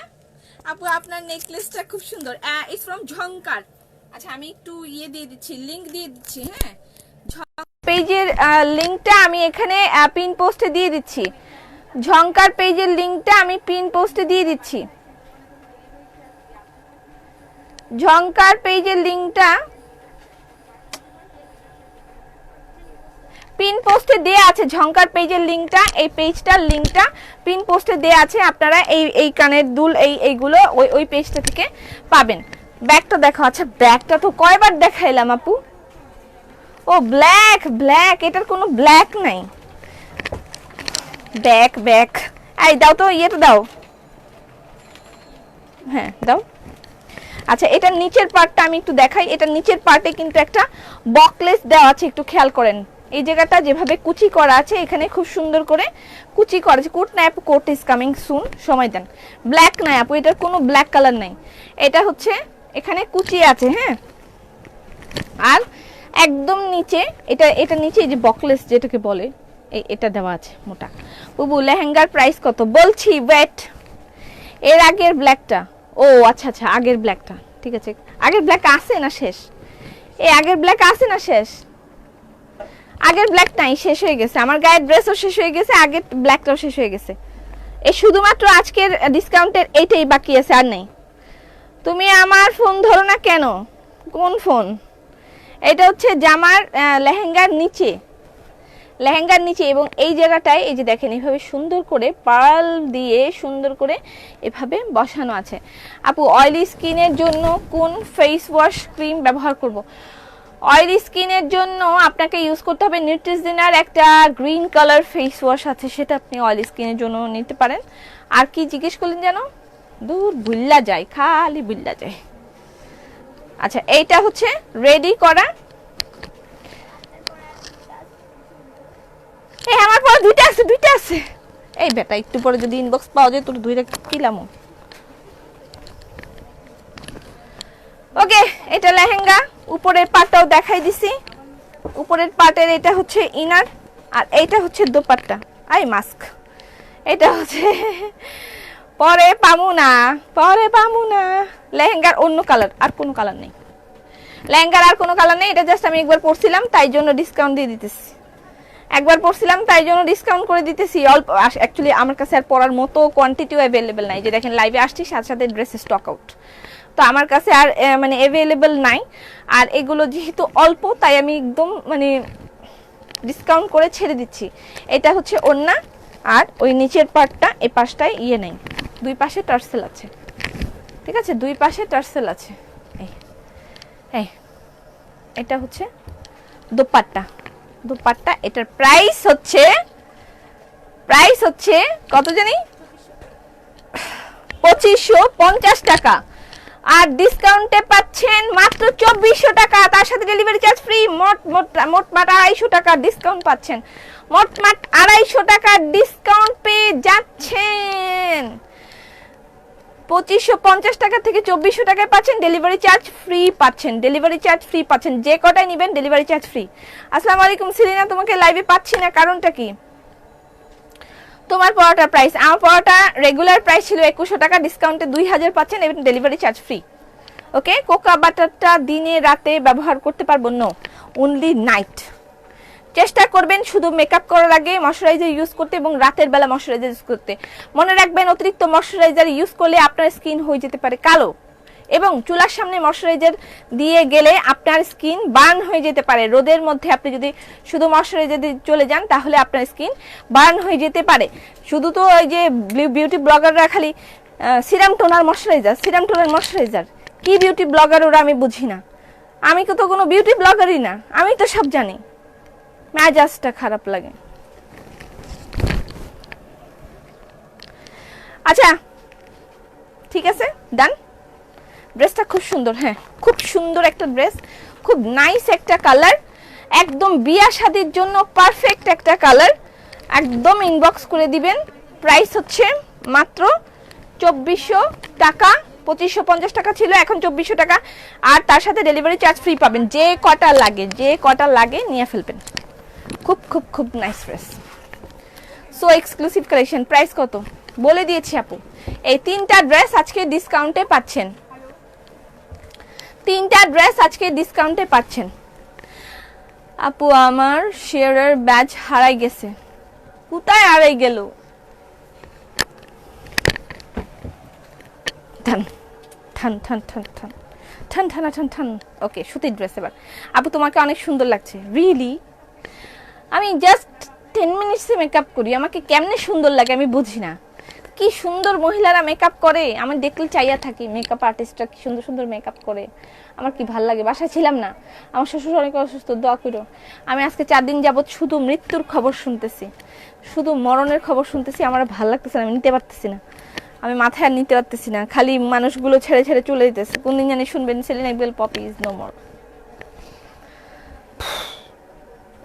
আপু আপনার নেকলেসটা খুব সুন্দর, ইটস ফ্রম ঝংকার। আচ্ছা আমি একটু ইয়ে দিয়ে দিচ্ছি, লিংক দিয়ে দিচ্ছি, হ্যাঁ পেজের লিংকটা আমি এখানে পিন পোস্টে দিয়ে দিচ্ছি। ঝংকার পেজের লিংকটা আমি পিন পোস্টে দিয়ে দিচ্ছি। ঝংকার পেজের লিংকটা পিন পোস্টে দেয়া আছে। ঝংকার পেজের লিংকটা, এই পেজটার লিংকটা পিন পোস্টে দেয়া আছে। আপনারা এই কানের দুল এইগুলো ওই পেজটা থেকে পাবেন। ব্যাগটা দেখো। আচ্ছা ব্যাগটা তো কয়বার দেখাইলাম আপু। ও ব্ল্যাক, এটার কোনো ব্ল্যাক নাই। ব্যাক এই দাও তো, ইয়েটা দাও, হ্যাঁ দাও। আচ্ছা এটার নিচের পার্টটা আমি একটু দেখাই। এটার নিচের পার্টে কিন্তু একটা বকলেস দেওয়া আছে, একটু খেয়াল করেন। এই জায়গাটা যেভাবে কুচি করা আছে, এখানে খুব সুন্দর করে কুচি করা আছে। কোট নাই আপু, কোট ইজ কামিং সুন, সময় দেন। ব্ল্যাক নাই আপু, এটার কোনো ব্ল্যাক কালার নাই। এটা হচ্ছে এখানে কুচি আছে, হ্যাঁ। আর একদম নিচে এটা নিচে এই যে বকলেস যেটাকে বলে, এটা দেওয়া আছে মোটা। বুবু লেহেঙ্গার প্রাইস কত? বলছি ওয়েট। এর আগের ব্ল্যাকটা, ও আচ্ছা আগের ব্ল্যাকটা, ঠিক আছে। আগের ব্ল্যাক আছে না শেষ? আগের ব্ল্যাক আছে না শেষ? আগের ব্ল্যাক নাই, শেষ হয়ে গেছে। আমার গায়ের ড্রেসও শেষ হয়ে গেছে, আগের ব্ল্যাকটাও শেষ হয়ে গেছে। এই শুধুমাত্র আজকের ডিসকাউন্টের এইটাই বাকি আছে, আর নেই। তুমি আমার ফোন ধরো না কেন? কোন ফোন? এটা হচ্ছে জামার লেহেঙ্গার নিচে, লেহেঙ্গার নিচে এবং এই জায়গাটায় এই যে দেখেন এইভাবে সুন্দর করে পার্ল দিয়ে সুন্দর করে এভাবে বসানো আছে। আপু অয়েলি স্কিনের জন্য কোন ফেস ওয়াশ ক্রিম ব্যবহার করব? অয়েলি স্কিনের জন্য আপনাকে ইউজ করতে হবে নিউট্রিজিনার একটা গ্রিন কালার ফেস ওয়াশ আছে, সেটা আপনি অয়েলি স্কিনের জন্য নিতে পারেন। আর কি জিজ্ঞেস করলেন যেন? দূর ভুল্লা যায়, খালি ভুল্লা যায়। আচ্ছা এইটা হচ্ছে রেডি করা। এই আমার পরে দুইটা আছে, দুইটা আছে। এই বেটা একটু পরে যদি ইনবক্স পাওয়া যায় তোর দুইটা কিলামো। ওকে এটা লেহেঙ্গা, উপরের পাটটাও দেখাই দিছি। উপরের পাটের এটা হচ্ছে ইনার আর এইটা হচ্ছে দোপাট্টা। আই মাস্ক এটা হচ্ছে পরে পামু না, পরে পামু না। লেহেঙ্গার অন্য কালার, আর কোনো কালার নেই। লেহেঙ্গার আর কোনো কালার নেই। এটা জাস্ট আমি একবার পরছিলাম তাই জন্য ডিসকাউন্ট দিয়ে দিতেছি। একবার পরছিলাম তাই জন্য ডিসকাউন্ট করে দিতেছি। অল্প অ্যাকচুয়ালি আমার কাছে আর পরার মতো কোয়ান্টিটিও অ্যাভেলেবেল নাই। যে দেখেন লাইভে আসছি সাথে সাথে ড্রেস স্টক আউট, তো আমার কাছে আর মানে অ্যাভেলেবেল নাই। আর এগুলো যেহেতু অল্প তাই আমি একদম মানে ডিসকাউন্ট করে ছেড়ে দিচ্ছি। এটা হচ্ছে ওড়না আর ওই নিচের পার্টটা এই পাশটায় ইয়ে নেই, দুই পাশে টার্সেল আছে। ঠিক আছে, দুই পাশে টার্সেল আছে। এই এই এটা হচ্ছে দোপাট্টা, দোপাট্টা। এটার প্রাইস হচ্ছে কত জানি, 2550 টাকা। আর ডিসকাউন্টে পাচ্ছেন মাত্র 2400 টাকা, তার সাথে ডেলিভারি চার্জ ফ্রি। মোট 250 টাকা ডিসকাউন্ট পাচ্ছেন। মোট 250 টাকা ডিসকাউন্ট পেয়ে যাচ্ছেন। 2550 টাকা থেকে 2400 টাকায় পাচ্ছেন, ডেলিভারি চার্জ ফ্রি পাচ্ছেন। ডেলিভারি চার্জ ফ্রি পাচ্ছেন, যে কটাই নেবেন ডেলিভারি চার্জ ফ্রি। আসসালামু আলাইকুম সেলিনা, তোমাকে লাইভে পাচ্ছি না, কারণটা কি? তোমার পরোটার প্রাইস, আমার পরোটা রেগুলার প্রাইস ছিল 2100 টাকা, ডিসকাউন্টে 2000 পাচ্ছেন এবং delivery charge free. Okay, cocoa বাটারটা দিনে রাতে ব্যবহার করতে পারবো? No, only night. চেষ্টা করবেন শুধু মেকআপ করার আগে ময়শ্চারাইজার ইউজ করতে এবং রাতের বেলা ময়শ্চারাইজার ইউজ করতে। মনে রাখবেন অতিরিক্ত ময়শ্চারাইজার ইউজ করলে আপনার স্কিন হয়ে যেতে পারে কালো, এবং চুলার সামনে ময়শ্চারাইজার দিয়ে গেলে আপনার স্কিন বার্ন হয়ে যেতে পারে। রোদের মধ্যে আপনি যদি শুধু ময়শ্চারাইজার দিয়ে চলে যান তাহলে আপনার স্কিন বার্ন হয়ে যেতে পারে। শুধু তো ওই যে বিউটি ব্লগাররা খালি serum toner moisturiser, serum toner moisturiser, কি বিউটি ব্লগার ওরা আমি বুঝি না। আমি তো কোনো বিউটি ব্লগারই না, আমি তো সব জানি। মেজাজটা খারাপ লাগে। আচ্ছা ঠিক আছে, ডান। ড্রেসটা খুব সুন্দর, হ্যাঁ খুব সুন্দর একটা ড্রেস, খুব নাইস একটা কালার, একদম বিয়া শাদির জন্য পারফেক্ট একটা কালার। একদম ইনবক্স করে দিবেন। প্রাইস হচ্ছে মাত্র 2400 টাকা। 2550 টাকা ছিল, এখন 2400 টাকা। আর তার সাথে ডেলিভারি চার্জ ফ্রি পাবেন। যে কটা লাগে নিয়ে ফেলবেন। খুব খুব খুব nice dress, so exclusive collection. Price কত বলে দিয়েছি আপু। এই তিনটা ড্রেস আজকে ডিসকাউন্টে পাচ্ছেন, তিনটা ড্রেস আজকে ডিসকাউন্টে পাচ্ছেন। আপু আমার শেয়ারের ব্যাজ হারাই গেছে। কোথায় হারাই গেল? ঠান ঠান ঠান ঠান ঠান ঠান ঠান ঠান ঠান। ওকে, সুতির ড্রেস এবার। আপু তোমাকে অনেক সুন্দর লাগছে। রিয়েলি? আমি জাস্ট 10 মিনিটসে মেকআপ করি, আমাকে কেমনে সুন্দর লাগে আমি বুঝি না। কি সুন্দর মহিলারা মেকআপ করে, আমি দেখলে চাইয়া থাকি মেকআপ আর্টিস্টরা কি সুন্দর সুন্দর মেকআপ করে। আমার কি ভাল লাগে। বাসায় ছিলাম না, আমার শ্বশুর অনেক অসুস্থ, দোয়া করো। আমি আজকে 4 দিন যাবত শুধু মৃত্যুর খবর শুনতেছি, শুধু মরণের খবর শুনতেছি। আমার ভাল লাগতেছে না, আমি নিতে পারতেছি না, আমি মাথায় আর নিতে পারতেছি না। খালি মানুষগুলো ছেড়ে ছেড়ে চলে যেতেছে। কোন দিন জানি শুনবেন Selina Iqbal Popy is no more.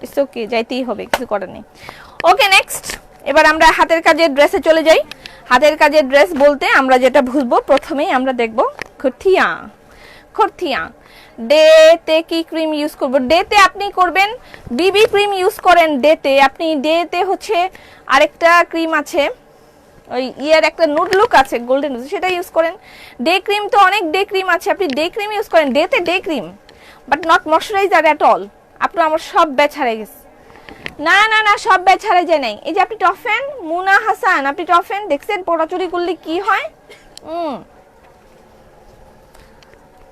It's okay, যাইতেই হবে, কিছু করার নেই। ওকে নেক্সট, এবার আমরা হাতের কাজের ড্রেসে চলে যাই। হাতের কাজের ড্রেস বলতে আমরা যেটা বুঝবো, প্রথমেই আমরা দেখব খরথিয়া। খরথিয়া ডেতে কি ক্রিম ইউজ করব? ডেতে আপনি করবেন বিবি ক্রিম ইউজ করেন। ডেতে আপনি ডেতে হচ্ছে আরেকটা ক্রিম আছে, ওই ইয়ার একটা নুড লুক আছে গোল্ডেন, সেটা ইউজ করেন। ডে ক্রিম তো অনেক ডে ক্রিম আছে, আপনি ডে ক্রিম ইউজ করেন। ডেতে day cream but not moisturiser at all. আপনার আমার সব ব্যাচ হারিয়ে গেছে। না না না, সব ব্যাচ হারিয়ে যায় নাই। এই যে আপনি টফেন, মুনা হাসান, আপনি টফেন দেখছেন পোড়াচুরি করলে কি হয়?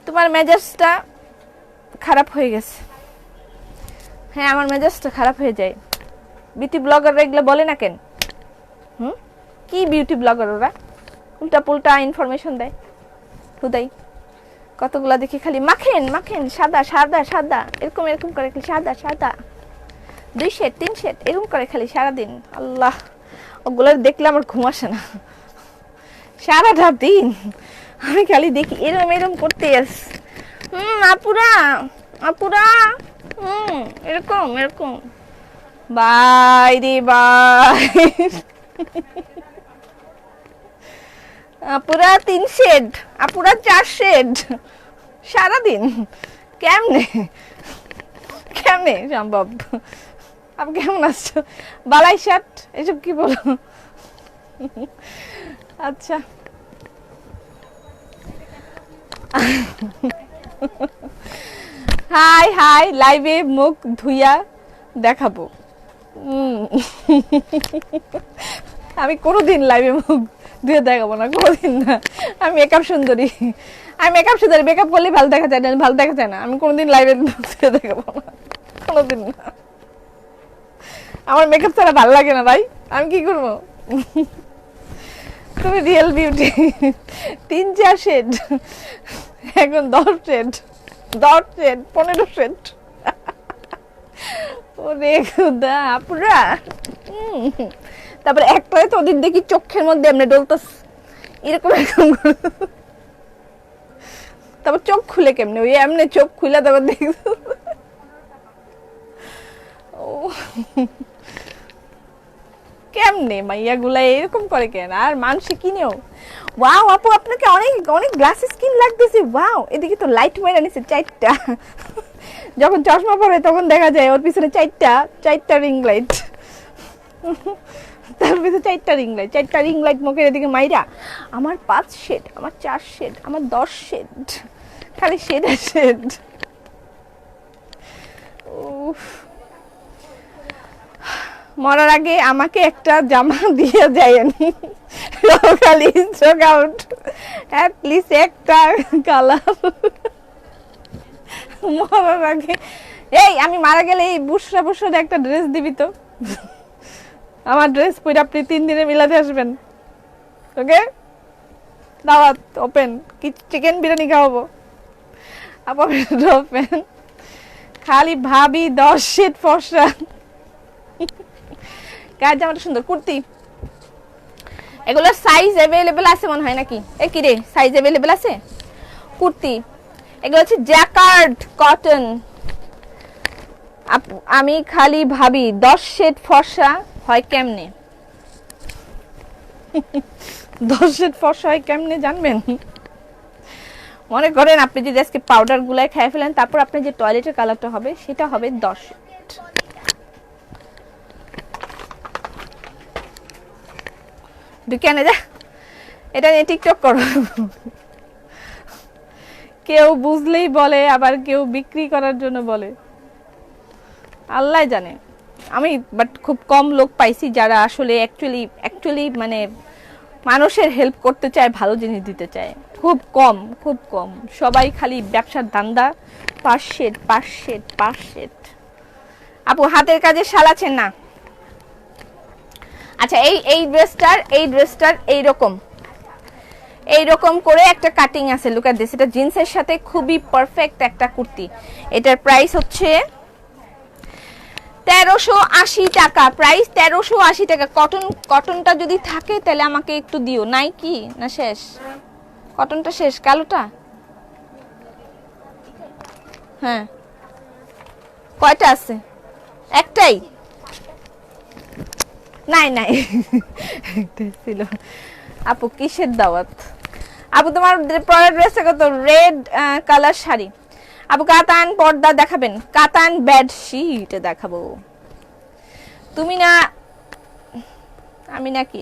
তোমার মেজাজটা খারাপ হয়ে গেছে। হ্যাঁ, আমার মেজাজটা খারাপ হয়ে যায়। বিউটি ব্লগাররা এগুলো বলে না কেন? কি বিউটি ব্লগার ওরা? উল্টা পুল্টা ইনফরমেশন দেয় হুদাই। কতগুলা দেখি খালি মাখেন মাখেন, সাদা সাদা সাদা, এরকম এরকম করে খালি সাদা সাদা, 2 শেড 3 শেড এরকম করে খালি সারাদিন। আল্লাহ, ওগুলো দেখলে আমার ঘুম আসে না সারাটা দিন। আমি খালি দেখি এরম এরম করতে আস। আপুরা আপুরা, এরকম এরকম, বাই রে বাই। আপুরা 3 শেড, আপুরা 4 শেড সারাদিন। কেমনে কেমনে সম্ভব? আপনি কেমন আছো? বালাই শার্ট এসব কি বলো? আচ্ছা, হাই হাই, লাইভে মুখ ধুইয়া দেখাবো। আমি কোনোদিন লাইভে মুখ ধুয়ে দেখাবো না, কোনোদিন না। আমি মেকআপ সুন্দরী, আমি মেকআপ সুন্দরী। মেকআপ করলে ভালো দেখা যায় না, ভালো দেখা যায় না। আমি কোনোদিন লাইভে মুখ ধুয়ে দেখাবো না, কোনোদিন না। আমার মেকআপ ছাড়া ভালো লাগে না ভাই, আমি কি করবো? তুমি রিয়েল বিউটি। 3-4 শেড, এখন 10 শেড, 10 শেড 15 শেড। ওরে খুদা আপুরা। তারপরে একটাই তো ওদিন দেখি চোখের মধ্যে এমনি ডলতাস, এরকম এরকম। তারপর চোখ খুলে কেমনে? ওই এমনি চোখ খুলে তারপর দেখ। ও কেমনে মাইয়া গুলা এরকম করে কেন? আর মানুষে কিনেও, ওয়াও আপু আপনাকে অনেক অনেক গ্লাস স্কিন লাগতেছে, ওয়াও। এদিকে তো লাইট মেরে নিছে 4টা। যখন চশমা পরে তখন দেখা যায় ওর পিছনে 4টা রিং লাইট। তার পিছনে 4টা রিং লাইট, 4টা রিং লাইট মুখের এদিকে মাইরা। আমার 5 শেড, আমার 4 শেড, আমার 10 শেড, খালি শেড আর শেড। উফ, মরার আগে আমাকে একটা জামা দিয়ে যায়নি, খালি স্ট্রোক আউট, অ্যাট লিস্ট একটা কালার। মরার আগে, এই আমি মারা গেলে এই বুসরা বুসরা একটা ড্রেস দিবি তো। আমার ড্রেস পরে আপনি 3 দিনে মিলাতে আসবেন, ওকে? দাওয়াত ওপেন, কি চিকেন বিরিয়ানি খাওয়াবো। আপা ওপেন, খালি ভাবি 10 শেড ফর্সা। গায়ের জামাটা সুন্দর, কুর্তি। এগুলোর সাইজ অ্যাভেলেবেল আছে মনে হয় নাকি? এ কি রে, সাইজ অ্যাভেলেবেল আছে কুর্তি? এগুলো হচ্ছে জ্যাকার্ড কটন। আমি খালি ভাবি 10 শেড ফর্সা হয় কেমনে? 10 শেড ফর্সা হয় কেমনে জানবেন? মনে করেন আপনি যদি আজকে পাউডার গুলাই খেয়ে ফেলেন, তারপর আপনার যে টয়লেটের কালারটা হবে সেটা হবে 10 শেড। এটা নিয়ে টিকটক করো। কেউ বুঝলেই বলে, আবার কেউ বিক্রি করার জন্য বলে, আল্লাহ জানে। আমি বাট খুব কম লোক পাইছি যারা আসলে অ্যাকচুয়ালি মানে মানুষের হেল্প করতে চায়, ভালো জিনিস দিতে চায়। খুব কম, খুব কম। সবাই খালি ব্যবসার ধান্দা, 5 শেড 5 শেড 5 শেড। আপু হাতের কাজে শালাছেন না? আচ্ছা, এই ড্রেসটার এইরকম করে একটা কাটিং আছে, লুক এট দিস। এটা জিন্সের সাথে খুবই পারফেক্ট একটা কুর্তি। এটার প্রাইস হচ্ছে 1380 টাকা, প্রাইস 1380 টাকা। কটনটা যদি থাকে তাহলে আমাকে একটু দিও। নাই কি না শেষ? কটনটা শেষ, কালোটা? হ্যাঁ, কয়টা আছে? একটাই? নাই একটাই ছিল। আপু কিসের দাওয়াত? আপু তোমার পরের ড্রেসটা কত? Red colour sari. আপু কাতান পর্দা দেখাবেন? কাতান বেডশিট দেখাবো। তুমি না আমি নাকি?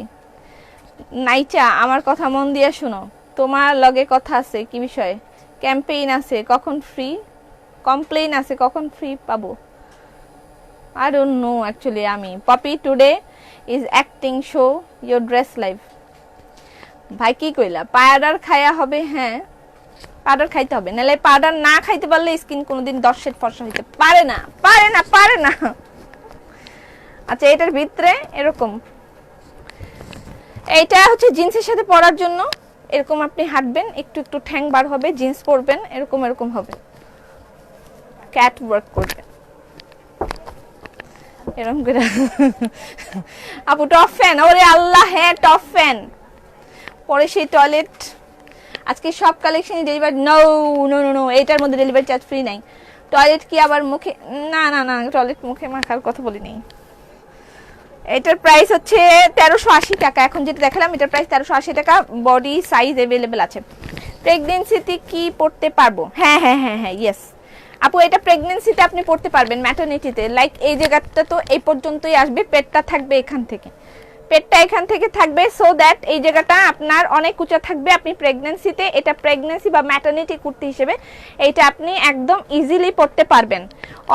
নাইচা, আমার কথা মন দিয়ে শুনো। তোমার লগে কথা আছে কি বিষয়ে? ক্যাম্পেইন আছে কখন ফ্রি? কমপ্লেইন আছে কখন ফ্রি পাবো? I don't know actually. আমি Poppy today is acting show your dress live. ভাই কি কইলা? পায়াডার খায়া হবে? হ্যাঁ, পাউডার খাইতে হবে, নাহলে পাউডার না খাইতে পারলে স্কিন কোনোদিন 10 শেড ফর্সা হইতে পারে না, পারে না, পারে না। আচ্ছা, এটার ভিতরে এরকম, এইটা হচ্ছে জিন্সের সাথে পরার জন্য। এরকম আপনি হাঁটবেন, একটু একটু ঠ্যাং বার হবে, জিন্স পরবেন, এরকম এরকম হবে, ক্যাট ওয়ার্ক করবে এরকম করে। আপু টপ ফ্যান, ওরে আল্লাহ, হ্যাঁ টপ ফ্যান। পরে সেই টয়লেট, আজকে সব কালেকশনই delivery, no no no no, এটার মধ্যে ডেলিভারি চার্জ ফ্রি নাই। টয়লেট কি আবার মুখে, না না না, টয়লেট মুখে মাখার কথা বলি নাই। এটার প্রাইস হচ্ছে 1380 টাকা, এখন যেটা দেখালাম এটার প্রাইস 1380 টাকা। বডি সাইজ अवेलेबल আছে। প্রেগন্যান্সিতে কি পড়তে পারবো? হ্যাঁ হ্যাঁ হ্যাঁ হ্যাঁ, ইয়েস আপু, এটা প্রেগন্যান্সিতে আপনি পড়তে পারবেন, ম্যাটারনিটিতে। লাইক এই জায়গাটা তো এই পর্যন্তই আসবে, পেটটা থাকবে এখান থেকে, পেটটা এখান থেকে থাকবে, সো দ্যাট এই জায়গাটা আপনার অনেক উঁচা থাকবে। আপনি প্রেগন্যান্সিতে, এটা প্রেগন্যান্সি বা ম্যাটারনিটি কুর্তি হিসেবে এইটা আপনি একদম ইজিলি পরতে পারবেন।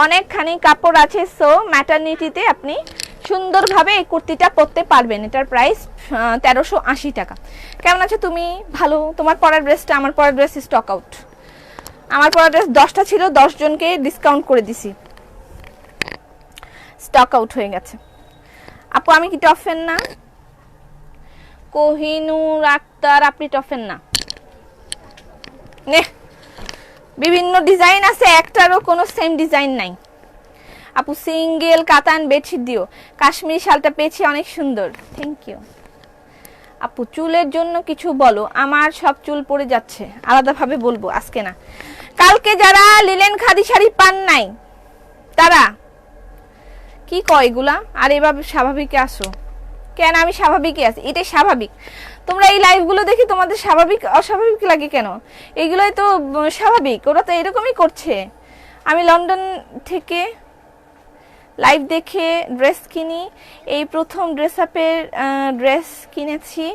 অনেকখানি কাপড় আছে, সো ম্যাটারনিটিতে আপনি সুন্দরভাবে এই কুর্তিটা পরতে পারবেন। এটার প্রাইস 1380 টাকা। কেমন আছো তুমি? ভালো। তোমার পরার ড্রেসটা, আমার পরার ড্রেস স্টক আউট। আমার পরার ড্রেস 10টা ছিল, 10 জনকে ডিসকাউন্ট করে দিছি, স্টক আউট হয়ে গেছে। আপু আমি কি টপ ফ্যান না? কোহিনুর আক্তার, আপনি টপ ফ্যান না? নে, বিভিন্ন ডিজাইন আছে, একটারও কোনো সেম ডিজাইন নাই। আপু সিঙ্গেল কাতান বেডশিট দিও, কাশ্মীরি শালটা পেয়েছি, অনেক সুন্দর, থ্যাংক ইউ। আপু চুলের জন্য কিছু বলো, আমার সব চুল পড়ে যাচ্ছে। আলাদাভাবে বলবো, আজকে না, কালকে যারা লিলেন খাদি শাড়ি পান নাই তারা কি কয় এগুলা? আর এভাবে স্বাভাবিকে আসো কেন? আমি স্বাভাবিকই আছি, এটাই স্বাভাবিক। তোমরা এই লাইভগুলো দেখি তোমাদের স্বাভাবিক অস্বাভাবিক লাগে কেন? এগুলোই তো স্বাভাবিক, ওরা তো এরকমই করছে। আমি লন্ডন থেকে লাইভ দেখে ড্রেস কিনি, এই প্রথম ড্রেস আপের ড্রেস কিনেছি।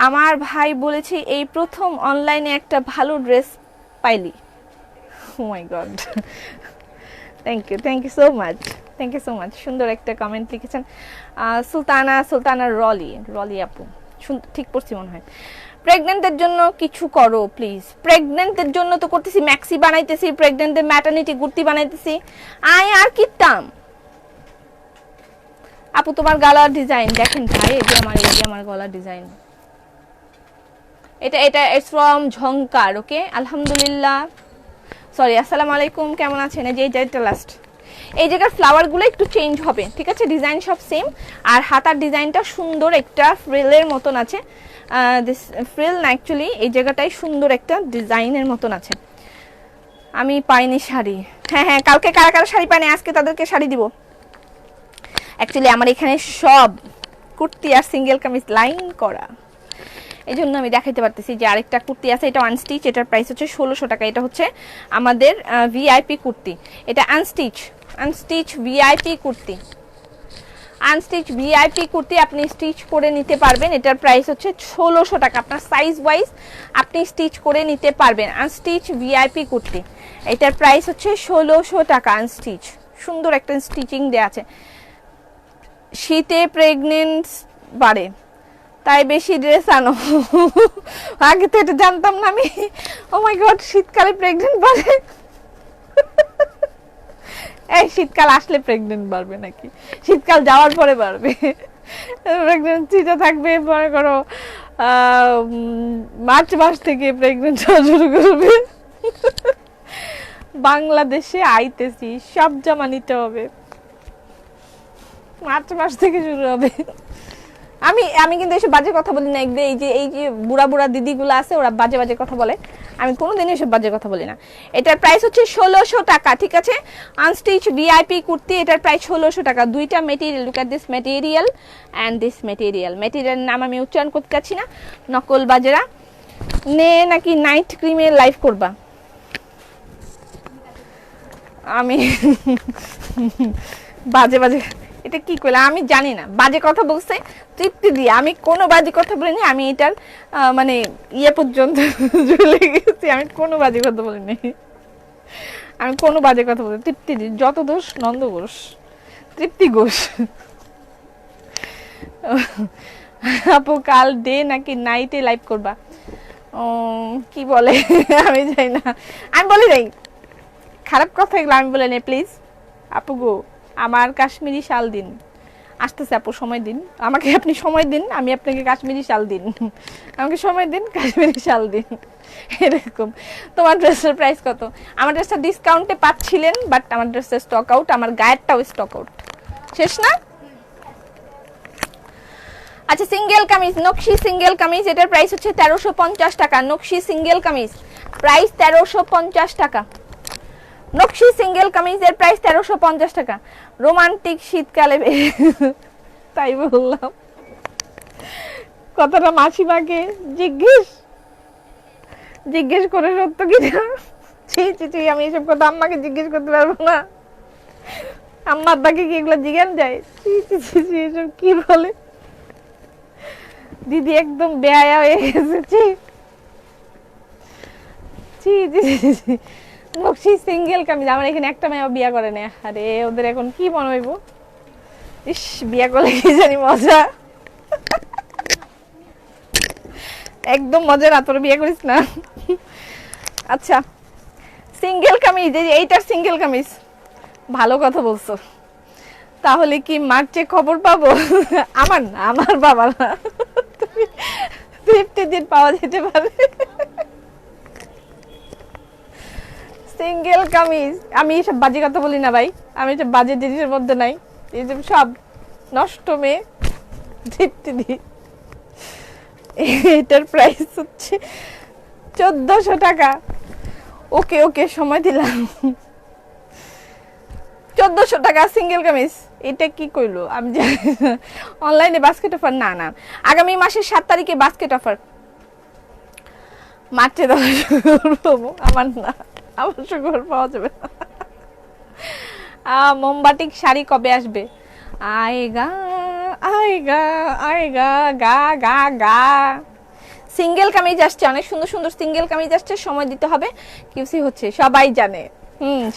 আমার ভাই বলেছে এই প্রথম অনলাইনে একটা ভালো ড্রেস পাইলি। Oh my God, thank you so much, thank you so much. সুন্দর একটা কমেন্ট লিখেছেন সুলতানা রলি আপু, ঠিক পড়ছি মনে হয়। প্রেগনেন্টদের জন্য কিছু করো প্লিজ। প্রেগনেন্টদের জন্য তো করতেছি, ম্যাক্সি বানাইতেছি, প্রেগনেন্টদের ম্যাটারনিটি কুর্তি বানাইতেছি। আর কিতাম আপু তোমার গলার ডিজাইন দেখেন ভাই, এই যে আমার গলার ডিজাইন, এটা ইটস ফ্রম ঝংকার। ওকে, আলহামদুলিল্লাহ, সরি, আসসালামু আলাইকুম, কেমন আছেন? এই যে এইটা লাস্ট, এই জায়গার ফ্লাওয়ারগুলো একটু চেঞ্জ হবে, ঠিক আছে? ডিজাইন সব সেম, আর হাতার ডিজাইনটা সুন্দর একটা ফ্রিলের মতন আছে। দিস ফ্রিল না, অ্যাকচুয়ালি এই জায়গাটাই সুন্দর একটা ডিজাইনের মতন আছে। আমি পাইনি শাড়ি, হ্যাঁ হ্যাঁ, কালকে কারা কারা শাড়ি পাইনি আজকে তাদেরকে শাড়ি দিব। অ্যাকচুয়ালি আমার এখানে সব কুর্তি আর সিঙ্গেল কামিজ লাইন করা, এই জন্য আমি দেখাইতে পারতেছি। যে আরেকটা কুর্তি আছে, এটা আনস্টিচ, এটার প্রাইস হচ্ছে 1600 টাকা। এটা হচ্ছে আমাদের ভিআইপি কুর্তি, এটা unstitch VIP kurti, unstitch VIP kurti আপনি স্টিচ করে নিতে পারবেন। এটার প্রাইস হচ্ছে 1600 টাকা। আপনার সাইজ ওয়াইজ আপনি স্টিচ করে নিতে পারবেন। আনস্টিচ ভিআইপি কুর্তি, এটার প্রাইস হচ্ছে 1600 টাকা। আনস্টিচ, সুন্দর একটা স্টিচিং দেওয়া আছে। শীতে প্রেগনেন্স বাড়ে, তাই বেশি ড্রেস আনো। আগে তো এটা জানতাম না আমি। ও মাই গড, শীতকালে প্রেগনেন্ট বাড়ে? এই শীতকাল আসলে প্রেগনেন্ট বাড়বে নাকি? শীতকাল যাওয়ার পরে বাড়বে। প্রেগনেন্সিটা থাকবে মনে করো মার্চ মাস থেকে প্রেগনেন্ট হওয়া শুরু করবে। বাংলাদেশে আইতেছি, সব জমা নিতে হবে, মার্চ মাস থেকে শুরু হবে। আমি কিন্তু এসব বাজে কথা বলি না। এই যে বুড়া দিদিগুলো আছে, ওরা বাজে কথা বলে, আমি কোনোদিন এসব বাজে কথা বলি না। এটার প্রাইস হচ্ছে 1600 টাকা, ঠিক আছে? আনস্টিচ ভিআইপি কুর্তি, এটার প্রাইস 1600 টাকা। দুইটা material, look at this material and this material. মেটেরিয়ালের নাম আমি উচ্চারণ করতে চাচ্ছি না, নকল বাজেরা। নে নাকি নাইট ক্রিমে লাইভ করবা? আমি বাজে এটা কি করলাম আমি জানি না। বাজে কথা বলছে তৃপ্তি দিয়ে, আমি কোনো বাজে কথা বলিনি। আমি এটার মানে পর্যন্ত চলে গেছি, আমি কোনো বাজে কথা বলিনি। আমি কোনো বাজে কথা বলি, তৃপ্তি দি, যত দোষ নন্দ ঘোষ, তৃপ্তি ঘোষ। আপু কাল ডে নাকি নাইটে লাইভ করবা? ও কি বলে আমি জানি না, আমি বলি নাই খারাপ কথা, এগুলো আমি বলে নেই প্লিজ। আপু গো আমার কাশ্মীরি শাল দিন, আসতেছে আপু সময় দিন আমাকে, আপনি সময় দিন আমি আপনাকে কাশ্মীরি শাল দিন, আমাকে সময় দিন কাশ্মীরি শাল দিন এরকম। তোমার ড্রেসের প্রাইস কত? আমার ড্রেসটা ডিসকাউন্টে পাচ্ছিলেন, বাট আমার ড্রেসের স্টক আউট, আমার গায়েরটাও স্টক আউট, শেষ না। আচ্ছা সিঙ্গেল কামিজ, নকশি সিঙ্গেল কামিজ, এটার প্রাইস হচ্ছে 1350 টাকা। নকশি সিঙ্গেল কামিজ প্রাইস 1350 টাকা। নকশি সিঙ্গেল কামিজের প্রাইস 1350 টাকা। রোমান্টিক শীতকালে তাই বললাম, কথাটা মাসিমাকে জিজ্ঞেস করে সত্য কিনা। আমি এসব কথা আম্মাকে জিজ্ঞেস করতে পারবো না, আম্মা আব্বাকে কি এগুলো জিজ্ঞান যায়? এসব কি বলে, দিদি একদম বেহায়া হয়ে গেছে। নকশি সিঙ্গেল কামিজ, আমার এখানে একটা মেয়ে বিয়া করে না, আরে ওদের এখন কি মনে হইব, ইস বিয়া করলে কি জানি মজা, একদম মজা না, তোর বিয়ে করিস না। আচ্ছা সিঙ্গেল কামিজ, এইটার সিঙ্গেল কামিজ, ভালো কথা বলছো, তাহলে কি মার্চে খবর পাবো? আমার না, আমার বাবা না, 50 দিন পাওয়া যেতে পারে। সিঙ্গেল কামিজ, আমি এসব বাজে কথা বলি না ভাই, আমি এসব বাজে জিনিসের মধ্যে নাই, এই যে সব নষ্ট মেয়ে। এটার প্রাইস হচ্ছে 1400 টাকা। ওকে ওকে সময় দিলাম। 1400 টাকা সিঙ্গেল কামিজ। এটা কি কইলো আমি জানি না। অনলাইনে বাস্কেট অফার, না না আগামী মাসের 7 তারিখে বাস্কেট অফার। মার্চে আমার না, আমার সুখবর পাওয়া যাবে না। মোমবাটিক শাড়ি কবে আসবে? আয়েগা আয়েগা আয়েগা গা গা গা। সিঙ্গেল কামিজ আসছে, অনেক সুন্দর সুন্দর সিঙ্গেল কামিজ আসছে, সময় দিতে হবে। কিউসি হচ্ছে সবাই জানে,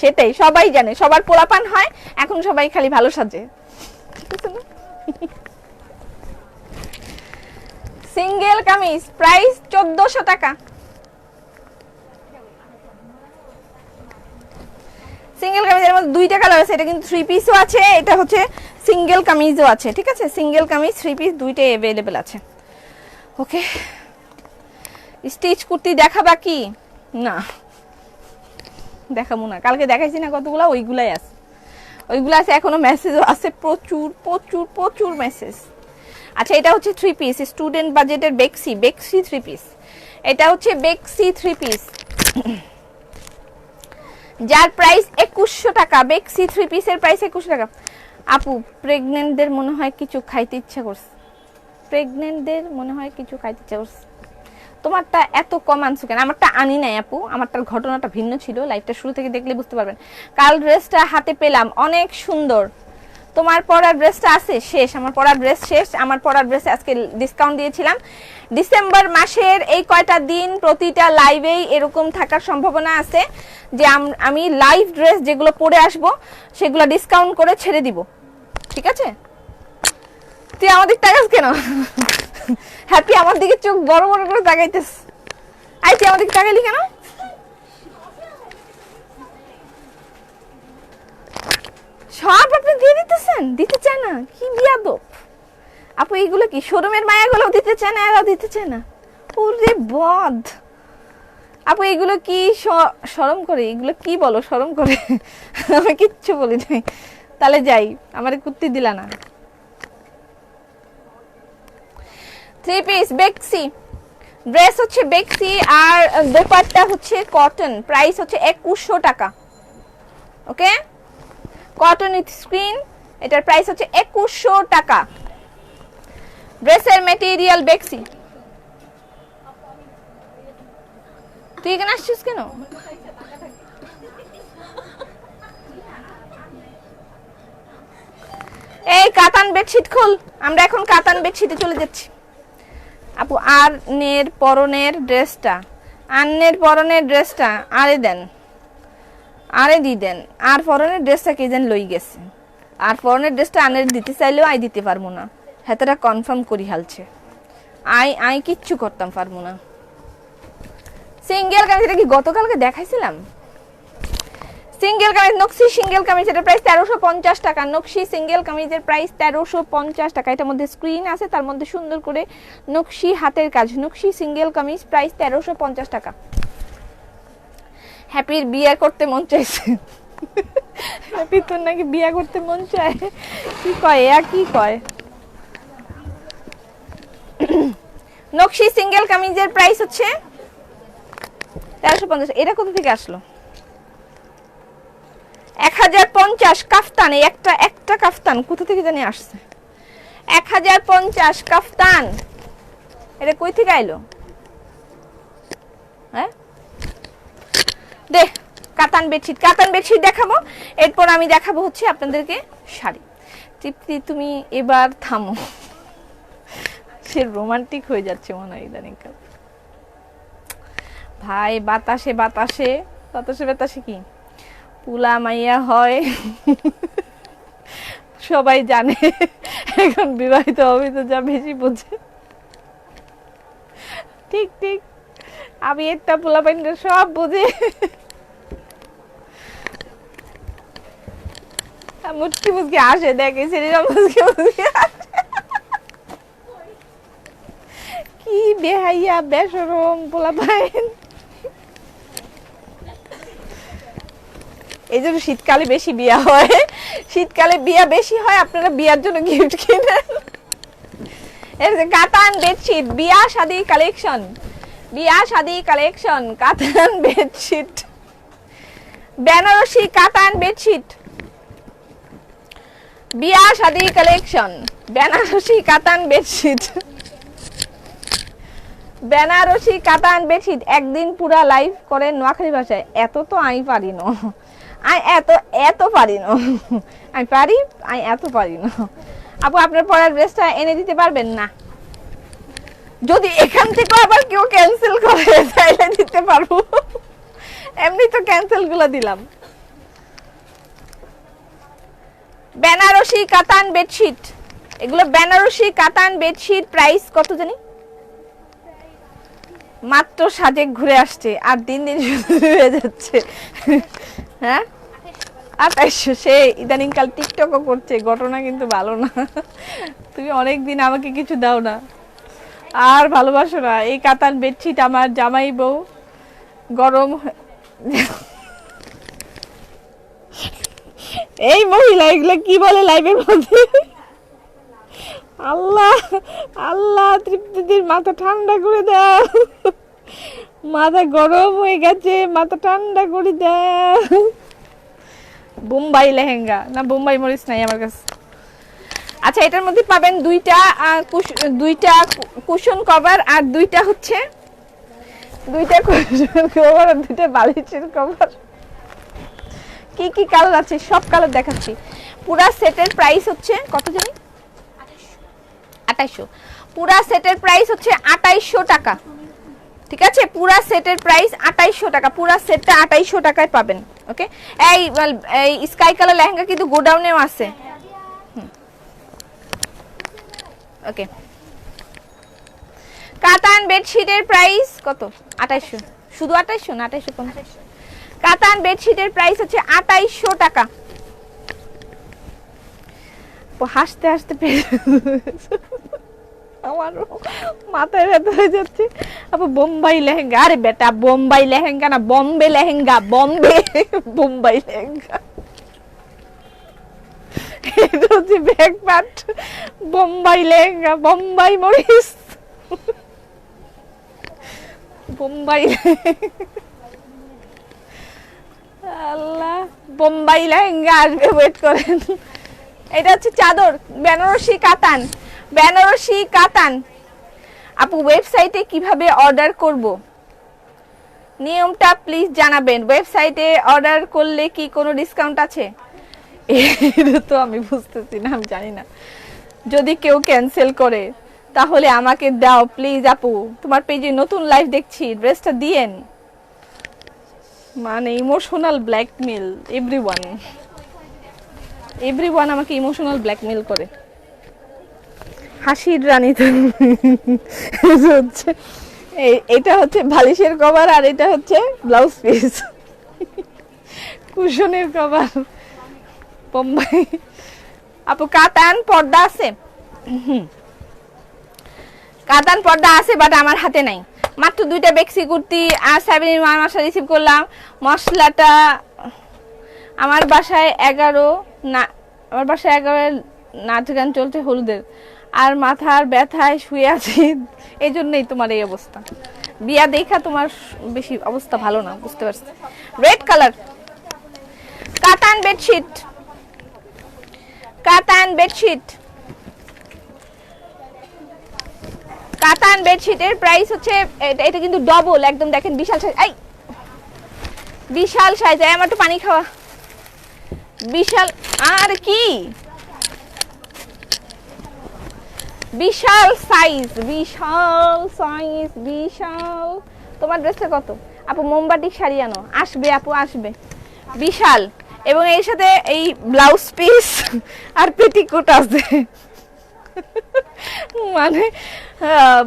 সেটাই সবাই জানে, সবার পোলাপান হয় এখন, সবাই খালি ভালো সাজে। সিঙ্গেল কামিজ প্রাইস 1400 টাকা। সিঙ্গেল কামিজের মধ্যে 2টা কালার আছে, এটা কিন্তু 3 পিসও আছে, এটা হচ্ছে সিঙ্গেল কামিজও আছে, ঠিক আছে। সিঙ্গেল কামিজ 3 পিস দুইটাই अवेलेबल আছে। ওকে স্টিচ কুর্তি দেখাবা কি? না দেখাবো না, কালকে দেখাইছি না কতগুলা, ওইগুলাই আছে, ওইগুলা আছে, এখনো মেসেজও আছে, প্রচুর প্রচুর প্রচুর মেসেজ। আচ্ছা এটা হচ্ছে 3 পিস স্টুডেন্ট বাজেটের বেক্সি 3 পিস, এটা হচ্ছে বেক্সি 3 পিস, যার প্রাইস 2100 টাকা। বেক্সি 3 পিসের প্রাইস 2100 টাকা। আপু প্রেগন্যান্টদের মনে হয় কিছু খাইতে ইচ্ছা করছে, প্রেগন্যান্টদের মনে হয় কিছু খাইতে ইচ্ছা করছে। তোমারটা এত কম আনছো কেন? আমারটা আনি নাই আপু, আমারটার ঘটনাটা ভিন্ন ছিল, লাইভটা শুরু থেকে দেখলে বুঝতে পারবেন। কাল ড্রেসটা হাতে পেলাম, অনেক সুন্দর। তোমার পরার ড্রেসটা আছে শেষ, আমার পরার ড্রেস শেষ, আমার পরার ড্রেস আজকে ডিসকাউন্ট দিয়েছিলাম। ডিসেম্বর মাসের এই কয়টা দিন প্রতিটা লাইভেই এরকম থাকার সম্ভাবনা আছে যে আমি লাইভ ড্রেস যেগুলো পরে আসব সেগুলো ডিসকাউন্ট করে ছেড়ে দিব, ঠিক আছে? তুই আমাদের টাকাস কেন? হ্যাপি আমার দিকে চোখ বড় বড় করে তাকাইতেছ, আই তুই আমাদের তাকাইলি কেন? সব আপনি দিয়ে দিতেছেন, দিতে চায় না, কি বিয়াদব আপু। এইগুলো কি শোরুমের মায়াগুলো দিতে চায় না, এরা দিতে চায় না? ওরে বদ আপু, এগুলো কি শরম করে? এগুলো কি বলো শরম করে? আমি কিচ্ছু বলি নাই। তাহলে যাই, আমারে কুত্তি দিলা না। 3 পিস বেক্সি ড্রেস হচ্ছে বেক্সি, আর দোপাট্টা হচ্ছে কটন, প্রাইস হচ্ছে 2100 টাকা। ওকে কটন উইথ স্ক্রিন, এটার প্রাইস হচ্ছে 2100 টাকা। ড্রেসের ম্যাটেরিয়াল বেক্সি। তুই এখানে আসছিস কেন? এই কাতান বেডশিট খোল, আমরা এখন কাতান বেডশিটে চলে যাচ্ছি। আপু আন্নের পরনের ড্রেসটা, আন্নের পরনের ড্রেসটা আরে দেন, আরে দি দেন। আর পরনের ড্রেসটা কে যেন লই গেছে, আর পরনের ড্রেসটা আনের দিতে চাইলেও আই দিতে পারবো না, হেতাটা কনফার্ম করি হালছে। আই কিচ্ছু করতাম পারবো না। সিঙ্গেল কামিজ, এটা কি গতকালকে দেখাইছিলাম? সিঙ্গেল কামিজ নকশি সিঙ্গেল কামিজ, এটার প্রাইস 1350 টাকা। নকশি সিঙ্গেল কামিজের প্রাইস 1350 টাকা। এটার মধ্যে স্ক্রিন আছে, তার মধ্যে সুন্দর করে নকশি হাতের কাজ। নকশি সিঙ্গেল কামিজ প্রাইস 1350 টাকা। হ্যাপির বিয়ে করতে মন চাইছে। হ্যাপি তোর নাকি বিয়ে করতে মন চায়? কি কয় কি কয়? নকশি সিঙ্গেল কামিজের প্রাইস হচ্ছে 1350। এটা কোথা থেকে আসলো? 1050 কাফতান। এই একটা কাফতান কোথা থেকে জানি আসছে? 1050 কাফতান। এটা কই থেকে আইলো? হ্যাঁ দে কাতান বেডশিট। কাতান বেডশিট দেখাবো, এরপর আমি দেখাবো হচ্ছে আপনাদেরকে শাড়ি। তৃপ্তি তুমি এবার থামো, সে রোমান্টিক হয়ে যাচ্ছে মনে হয় ইদানিংকাল। ভাই বাতাসে বাতাসে বাতাসে বাতাসে কি পুলা মাইয়া হয় সবাই জানে। এখন বিবাহিত অবিবাহিত যা বেশি বোঝে। ঠিক ঠিক, আমি একটা পোলা পাইন্ডা সব বুঝি। মুচকি মুচকি আসে, দেখে সেটা মুচকি মুচকি আসে। কি বেহাইয়া বেশরম পোলা পাইন। এই জন্য শীতকালে বেশি বিয়া হয়। শীতকালে বিয়া বেশি হয়, আপনারা বিয়ার জন্য গিফট কিনেন। এই যে কাতান বেডশিট, বিয়া শাদী কালেকশন, বিয়া শাদী কালেকশন, কাতান বেডশিট, বেনারসি কাতান বেডশিট, বিয়া শাদী কালেকশন, বেনারসি কাতান বেডশিট, বেনারসি কাতান বেডশিট। একদিন পুরা লাইভ করেন নোয়াখালী ভাষায়। এত তো আমি পারি না, আমি এত পারি না। আমি পারি, আমি এত পারি না। আপু আপনার পরের ড্রেসটা এনে দিতে পারবেন না? যদি এখান থেকে আবার কেউ ক্যান্সেল করে তাহলে দিতে পারবো। এমনি তো ক্যান্সেল গুলো দিলাম। বেনারসি কাতান বেডশিট, এগুলো বেনারসি কাতান বেডশিট। প্রাইস কত জানি? মাত্র সাজেক ঘুরে আসছে আর দিন দিন হয়ে যাচ্ছে। হ্যাঁ 2800। সে ইদানিং কাল টিকটকও করছে, ঘটনা কিন্তু ভালো না। তুমি অনেকদিন আমাকে কিছু দাও না আর ভালোবাসো না। এই কাতান বেডশিট আমার জামাই বউ গরম। এই মহিলা এগুলো কি বলে লাইভের মধ্যে? আল্লাহ আল্লাহ, তৃপ্তিদির মাথা ঠান্ডা করে দাও। মাথা গরম হয়ে গেছে, মাথা ঠান্ডা করে দাও। বোম্বাই লেহেঙ্গা না, বোম্বাই মরিচ নাই আমার কাছে। আচ্ছা, এটার মধ্যে পাবেন দুইটা কুশন কভার আর দুইটা হচ্ছে কুশন কভার আর দুইটা বালিশের কভার। কি কি কালার আছে সব কালার দেখাচ্ছি। পুরা সেটের প্রাইস হচ্ছে কত জানি? 2800। পুরা সেটের প্রাইস হচ্ছে 2800 টাকা। ঠিক আছে, পুরা সেটের প্রাইস 2800 টাকা। পুরা সেটটা 2800 টাকায় পাবেন। ওকে, এই স্কাই কালার লেহেঙ্গা কিন্তু গোডাউনেও আছে। ওকে, কাতান বেডশিটের প্রাইস কত? 2800। শুধু 2800 না 2850? কাতান বেডশিটের প্রাইস হচ্ছে 2800 টাকা। হাসতে হাসতে আমার মাথায় ব্যথা হয়ে যাচ্ছে। আপু বোম্বাই লেহেঙ্গা? আরে বেটা, বোম্বাই লেহেঙ্গা না, বম্বে লেহেঙ্গা। বম্বে, বোম্বাই লেহেঙ্গা এটা হচ্ছে ব্যাক পার্ট। বোম্বাই লেহেঙ্গা, বোম্বাই মরিচ, বোম্বাই। আল্লাহ, বোম্বাই লেহেঙ্গা আসবে, ওয়েট করেন। এটা হচ্ছে চাদর, বেনারসি কাতান, বেনারসি কাতান। আপু ওয়েবসাইটে কিভাবে অর্ডার করব? নিয়মটা প্লিজ জানাবেন। ওয়েবসাইটে অর্ডার করলে কি কোনো ডিসকাউন্ট আছে? এটা তো আমি বুঝতেছি না, আমি জানি না। যদি কেউ ক্যান্সেল করে তাহলে আমাকে দাও প্লিজ আপু। তোমার পেজে নতুন লাইভ দেখছি, ড্রেসটা দিয়েন। মানে ইমোশনাল ব্ল্যাকমেল। এভরিওয়ান আমাকে ইমোশনাল ব্ল্যাকমেল করে। হাসির রানী তো হচ্ছে এটা হচ্ছে বালিশের কভার আর এটা হচ্ছে ব্লাউজ পিস, কুশনের কভার বোম্বাই। আপু কাতান পর্দা আছে? কাতান পর্দা আছে, বাট আমার হাতে নাই। মাত্র 2টা বেক্সি কুর্তি আর 7 মাসা রিসিভ করলাম। মশলাটা আমার বাসায় 11 না, আমার বাসায় 11 নাচ গান চলছে হলুদের, আর মাথার ব্যথায় শুয়ে আছি, এই জন্যই তোমার এই অবস্থা। বিয়া দেখা তোমার বেশি অবস্থা ভালো না, বুঝতে পারছি। রেড কালার কাতান বেডশিট, কাতান বেডশিট, কাতান বেডশিটের প্রাইস হচ্ছে, এটা কিন্তু ডবল একদম, দেখেন বিশাল সাইজ। এই বিশাল সাইজ, আমার একটু পানি খাওয়া। বিশাল, আর কি বিশাল সাইজ, বিশাল সাইজ, বিশাল। তোমার ড্রেসটা কত আপু? মোমবাটিক শাড়ি আনো, আসবে আপু আসবে। বিশাল, এবং এর সাথে এই ব্লাউজ পিস আর পেটিকোট আছে, মানে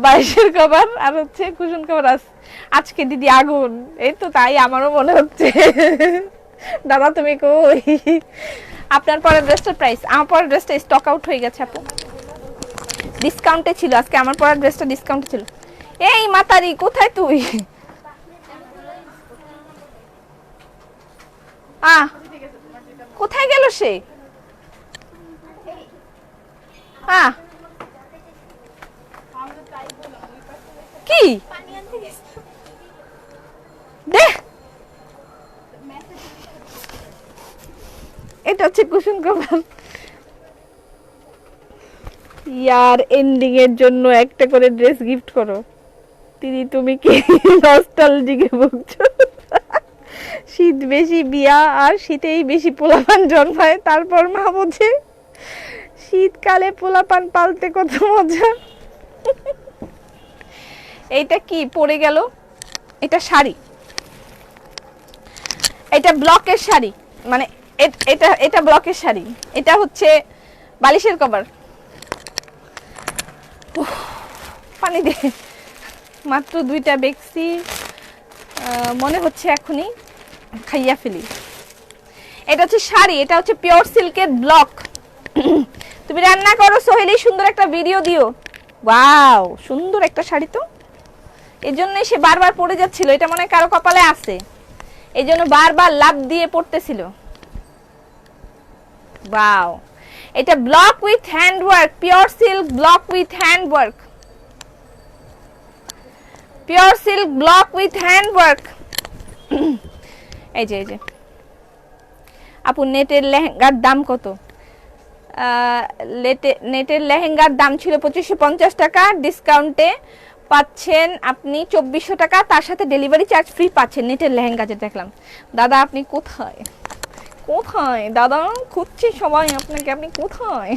22-এর কভার আর হচ্ছে কুশন কভার আছে। আজকে দিদি আগুন, এই তো তাই আমারও মনে হচ্ছে। দাদা তুমি কই? আপনার পরের ড্রেসটার প্রাইস, আমার পরের ড্রেসটা স্টক আউট হয়ে গেছে আপু, ডিসকাউন্টে ছিল আজকে। আমার পরের ড্রেসটা ডিসকাউন্টে ছিল। এই মাতারি কোথায় তুই? কোথায় গেল সে? কি দে, এটা হচ্ছে কুশন কভার। ইয়ার এন্ডিং এর জন্য একটা করে ড্রেস গিফট করো। দিদি তুমি কি নস্টালজিকে ভুগছো? শীত বেশি, বিয়া আর শীতেই বেশি পোলাপান জন্মায়, তারপর মা বোঝে শীতকালে পোলাপান পালতে কত মজা। এইটা কি পরে গেল? এটা শাড়ি, এটা ব্লকের শাড়ি, মানে এটা এটা ব্লকের শাড়ি, এটা হচ্ছে বালিশের কভার। পানি দে। মাত্র 2টা বেক্সি, মনে হচ্ছে এখনই খাইয়া ফেলি। এটা হচ্ছে শাড়ি, এটা হচ্ছে পিওর সিল্কের ব্লক। তুমি রান্না করো সোহেলি, সুন্দর একটা ভিডিও দিও। ওয়াও, সুন্দর একটা শাড়ি তো, এই জন্যই সে বারবার পরে যাচ্ছিল। এটা মনে হয় কারো কপালে আছে, এই জন্য বারবার লাভ দিয়ে পড়তেছিল। ওয়াও, এটা block with hand work, pure silk block with hand work, pure silk block with hand work. এই যে আপু নেটের লেহেঙ্গার দাম কত? নেটের লেহেঙ্গার দাম ছিল 2550 টাকা, ডিসকাউন্টে পাচ্ছেন আপনি 2400 টাকা, তার সাথে ডেলিভারি চার্জ ফ্রি পাচ্ছেন। নেটের লেহেঙ্গা যে দেখলাম। দাদা আপনি কোথায়? কোথায় দাদা? খুঁজছি সবাই আপনাকে, আপনি কোথায়?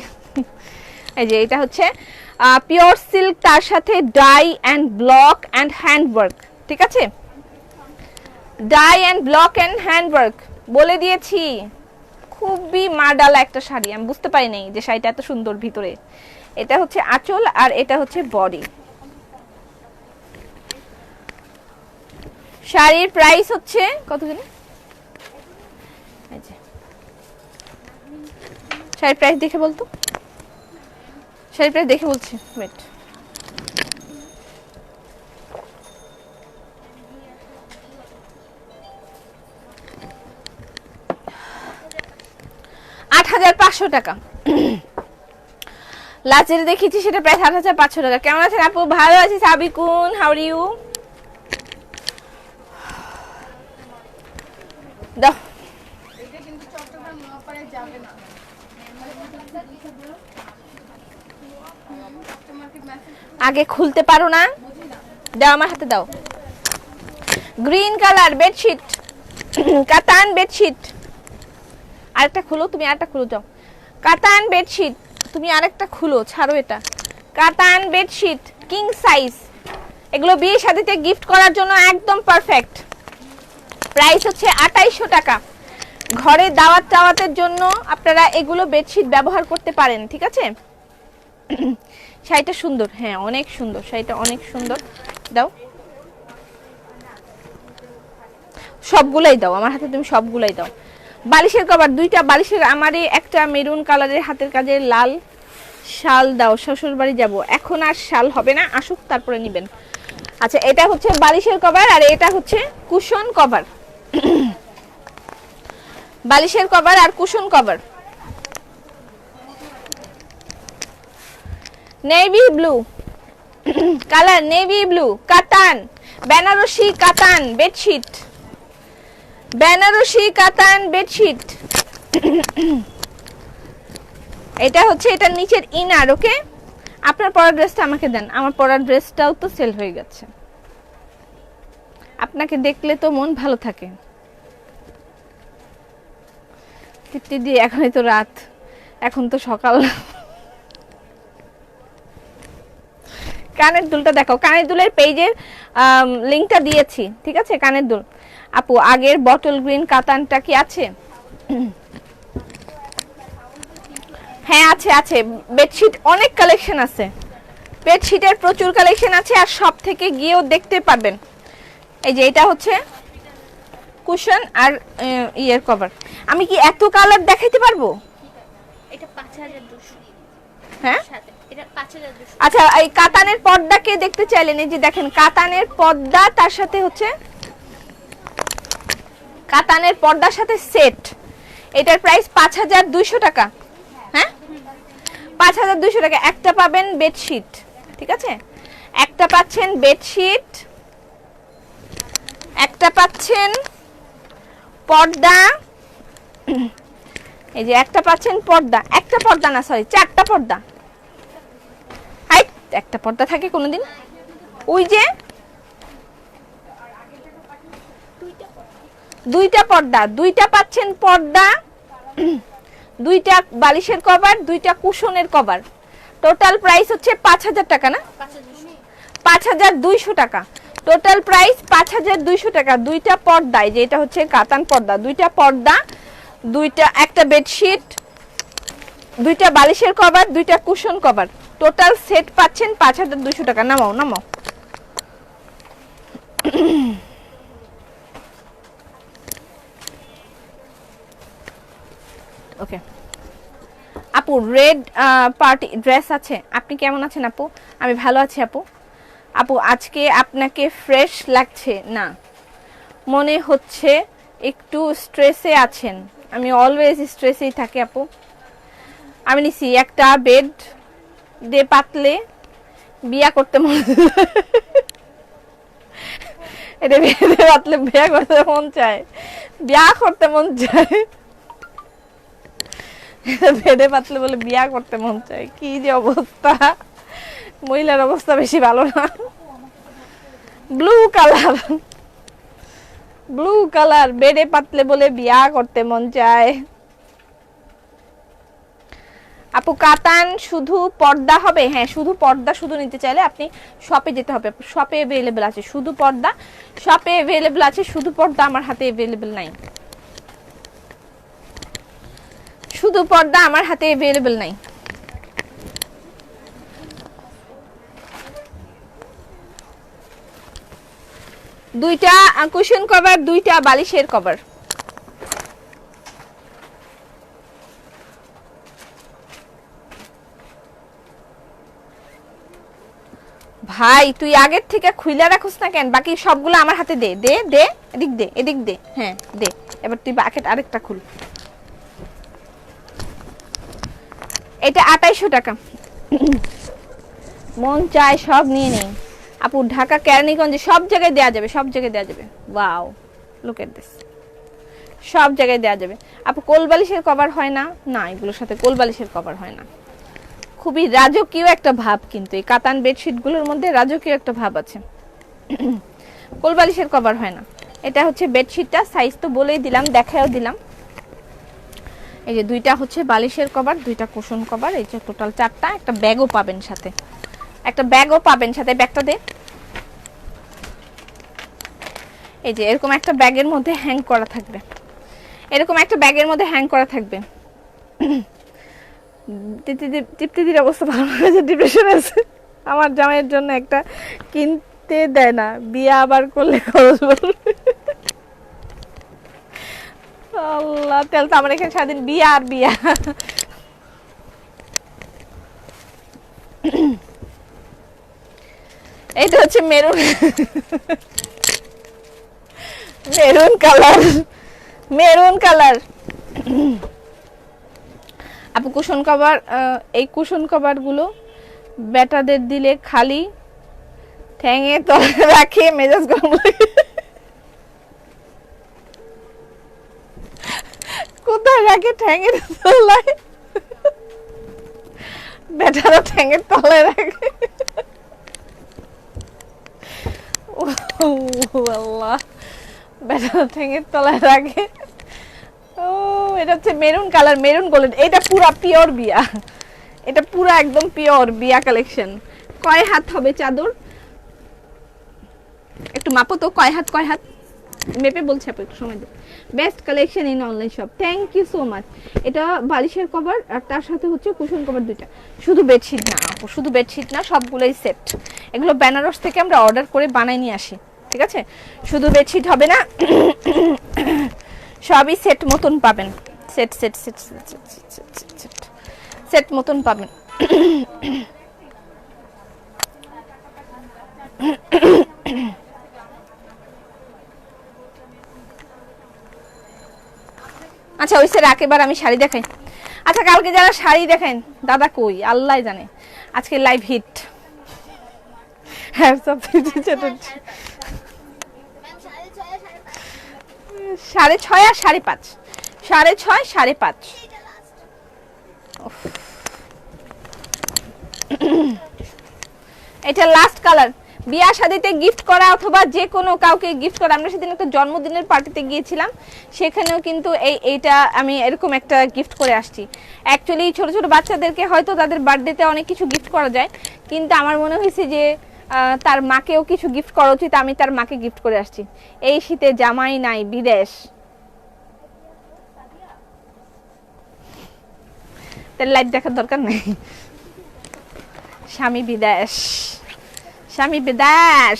এই যে এটা হচ্ছে পিওর সিল্ক, তার সাথে dye and block and hand work, ঠিক আছে? Dye and block and hand work বলে দিয়েছি। খুবই মাডালা একটা শাড়ি, আমি বুঝতে পারি নাই যে শাড়িটা এত সুন্দর ভিতরে। এটা হচ্ছে আঁচল আর এটা হচ্ছে বডি। শাড়ির প্রাইস হচ্ছে কত জানি? শাড়ির প্রাইস দেখে বলতো, শাড়ির প্রাইস দেখে বলছি, ওয়েট। $8,500 টাকা। লাচের দেখেছি সেটা প্রায় 7,500 টাকা। কেমন আছেন আপু? ভালো আছি সাবিকুন, হাউ আর ইউ? দাও আগে খুলতে পারো না? দাও আমার হাতে দাও। গ্রিন কালার বেডশিট, কাতান বেডশিট। আরেকটা খুলো, তুমি আরেকটা খুলো, যাও। কাতান বেডশিট, তুমি আরেকটা খুলো, ছাড়ো এটা। কাতান বেডশিট কিং সাইজ, এগুলো বিয়ে শাদীতে গিফট করার জন্য একদম পারফেক্ট। প্রাইস হচ্ছে 2800 টাকা। ঘরে দাওয়াত টাওয়াতের জন্য আপনারা এগুলো বেডশিট ব্যবহার করতে পারেন, ঠিক আছে? শাড়িটা সুন্দর, হ্যাঁ অনেক সুন্দর, শাড়িটা অনেক সুন্দর। দাও সবগুলাই দাও আমার হাতে, তুমি সবগুলাই দাও। বালিশের কভার দুইটা, বালিশের আমারই একটা মেরুন কালারের হাতের কাজের লাল শাল দাও, শ্বশুর বাড়ি যাবো। এখন আর শাল হবে না, আসুক তারপরে নিবেন। আচ্ছা এটা হচ্ছে বালিশের কভার আর এটা হচ্ছে কুশন কভার। বালিশের কভার আর cushion cover, navy blue colour, navy blue কাতান, বেনারসি কাতান বেডশিট, বেনারসি কাতান বেডশিট। এটা হচ্ছে এটার নিচের ইনার। ওকে, আপনার পরার ড্রেসটা আমাকে দেন, আমার পরার ড্রেসটাও তো সেল হয়ে গেছে। আপনাকে দেখলে তো মন ভালো থাকে। তৃপ্তি দি এখনই তো রাত, এখন তো সকাল। কানের দুলটা দেখো, কানের দুলের পেজের লিংকটা দিয়েছি, ঠিক আছে? কানের দুল আপু আগের বটল গ্রিন কাতানটা কি আছে? হ্যাঁ আছে আছে, বেডশিট অনেক কালেকশন আছে, বেডশিটের প্রচুর কালেকশন আছে, আর সব থেকে গিয়েও দেখতে পারবেন। এই যে এটা হচ্ছে কুশন আর ইয়ার কভার। আমি কি এত কালার দেখাইতে পারবো? এটা 5200। হ্যাঁ এটা 5200। আচ্ছা এই কাতানের পর্দা কে দেখতে চাইলেন? এই যে দেখেন কাতানের পর্দা, তার সাথে হচ্ছে কাতানের পর্দার সাথে সেট। এটার প্রাইস 5200 টাকা। হ্যাঁ 5200 টাকা। একটা পাবেন বেডশিট, ঠিক আছে? একটা পাচ্ছেন বেডশিট, একটা পাচ্ছেন পর্দা, এই যে একটা পাচ্ছেন পর্দা, একটা পর্দা না সরি চারটা পর্দা। হাই একটা পর্দা থাকে কোনোদিন? ওই যে দুইটা পর্দা, দুইটা পাচ্ছেন পর্দা, দুইটা বালিশের কভার, দুইটা কুশনের কভার। টোটাল প্রাইস হচ্ছে 5000 টাকা না? 5200 টাকা। টোটাল প্রাইস 5200 টাকা। দুইটা পর্দায়, যে এটা হচ্ছে কাতান পর্দা, দুইটা পর্দা, দুইটা একটা বেডশিট, দুইটা বালিশের কভার, দুইটা কুশন কভার, টোটাল সেট পাচ্ছেন 5200 টাকা। নামাও নামাও। ওকে আপু রেড পার্টি ড্রেস আছে, আপনি কেমন আছেন আপু? আমি ভালো আছি আপু। আপু আজকে আপনাকে ফ্রেশ লাগছে না, মনে হচ্ছে একটু স্ট্রেসে আছেন। আমি অলওয়েজ স্ট্রেসেই থাকি আপু। আমি নিছি একটা বেড দে পাতলে বিয়া করতে মন, এটা বেডে পাতলে বিয়া করতে মন চায়, বিয়া করতে মন চায়, বেডে পাতলে বলে বিয়া করতে মন চায়। কি যে অবস্থা, মহিলার অবস্থা বেশি ভালো না। ব্লু কালার, ব্লু কালার, বেডে পাতলে বলে বিয়া করতে মন চায়। আপু কাতান শুধু পর্দা হবে? হ্যাঁ শুধু পর্দা, শুধু নিতে চাইলে আপনি শপে যেতে হবে। শপে अवेलेबल আছে শুধু পর্দা, শপে अवेलेबल আছে শুধু পর্দা, আমার হাতে अवेलेबल নাই। শুধু পর্দা আমার হাতে अवेलेबल নাই। দুইটা কুশন কভার, দুইটা বালিশের কভার। ভাই তুই আগের থেকে খুইলা রাখোস না কেন? বাকি সবগুলো আমার হাতে দে দে দে, এদিক দে এদিক দে, হ্যাঁ দে। এবার তুই বাকেট আরেকটা খুল। এটা 2800 টাকা। মন চায় সব নিয়ে নেই আপু। ঢাকা কেরানীগঞ্জে সব জায়গায় দেয়া যাবে, সব জায়গায় দেয়া যাবে। ওয়াও লুক এট দিস, সব জায়গায় দেয়া যাবে আপু। কোলবালিশের কভার হয় না? না এগুলোর সাথে কোলবালিশের কভার হয় না। খুবই রাজকীয় একটা ভাব, কিন্তু এই কাতান বেডশিট গুলোর মধ্যে রাজকীয় একটা ভাব আছে। কোলবালিশের কভার হয় না। এটা হচ্ছে বেডশিটটা, সাইজ তো বলেই দিলাম, দেখায়ও দিলাম। এই যে দুইটা হচ্ছে বালিশের কভার, দুইটা কুশন কভার, এই যে টোটাল চারটা। একটা ব্যাগও পাবেন সাথে, একটা ব্যাগও পাবেন সাথে। ব্যাগটা দে। এই যে এরকম একটা ব্যাগের মধ্যে হ্যাং করা থাকবে, এরকম একটা ব্যাগের মধ্যে হ্যাং করা থাকবে। তৃপ্তির অবস্থা ভালো হয়েছে, ডিপ্রেশন আছে। আমার জামাইয়ের জন্য একটা কিনতে দেয় না, বিয়ে আবার করলে খরচ পড়বে। আল্লাহ, তাহলে তো আমার এখানে সারাদিন বিয়া আর বিয়া। এইটা হচ্ছে maroon, maroon colour, maroon colour. আপু কুশন কভার, এই কুশন কভার গুলো বেটাদের দিলে খালি ঠ্যাঙে তলে রাখে মেজাজ গরম লাগে। কোথায় রাখে? ঠ্যাঙের তলায়। বেটারা ঠ্যাঙের তলায় রাখে। ও আল্লাহ, বেটারা ঠ্যাঙের তলায় রাখে। ও, এটা হচ্ছে মেরুন কালার, মেরুন গোল্ড। এটা পুরা পিওর বিয়া, এটা পুরা একদম পিওর বিয়া কালেকশন। কয় হাত হবে চাদর? একটু মাপো তো, কয় হাত কয় হাত মেপে বলছে আপু, একটু সময় দিন। Best collection in online shop, thank you so much. এটা বালিশের কভার আর তার সাথে হচ্ছে কুশন কভার দুইটা। শুধু বেডশিট না আপু, শুধু বেডশিট না, সবগুলোই সেট। এগুলো বেনারস থেকে আমরা অর্ডার করে বানাই নিয়ে আসি, ঠিক আছে? শুধু বেডশিট হবে না, সবই সেট মতন পাবেন। Set set set set set set মতন পাবেন। আচ্ছা ওই স্যার একেবার আমি শাড়ি দেখাই। আচ্ছা কালকে যারা শাড়ি দেখেন দাদা কই আল্লাহ জানে, আজকে লাইভ হিট। হ্যাঁ সব 6.5 আর 5.5, 6.5 5.5। এটা লাস্ট কালার, বিয়া শাদিতে গিফট করা অথবা যে কোনো কাউকে গিফট করা। আমরা সেদিন একটা জন্মদিনের পার্টিতে গিয়েছিলাম, সেখানেও কিন্তু এইটা আমি এরকম একটা গিফট করে আসছি। অ্যাকচুয়ালি ছোট ছোট বাচ্চাদেরকে হয়তো তাদের বার্থডেতে অনেক কিছু গিফট করা যায়, কিন্তু আমার মনে হয়েছে যে তার মাকেও কিছু গিফট করা উচিত। আমি তার মাকে গিফট করে আসছি। এই শীতে জামাই নাই বিদেশ, তার লাইট দেখার দরকার নেই। স্বামী বিদেশ, স্বামী বিদেশ।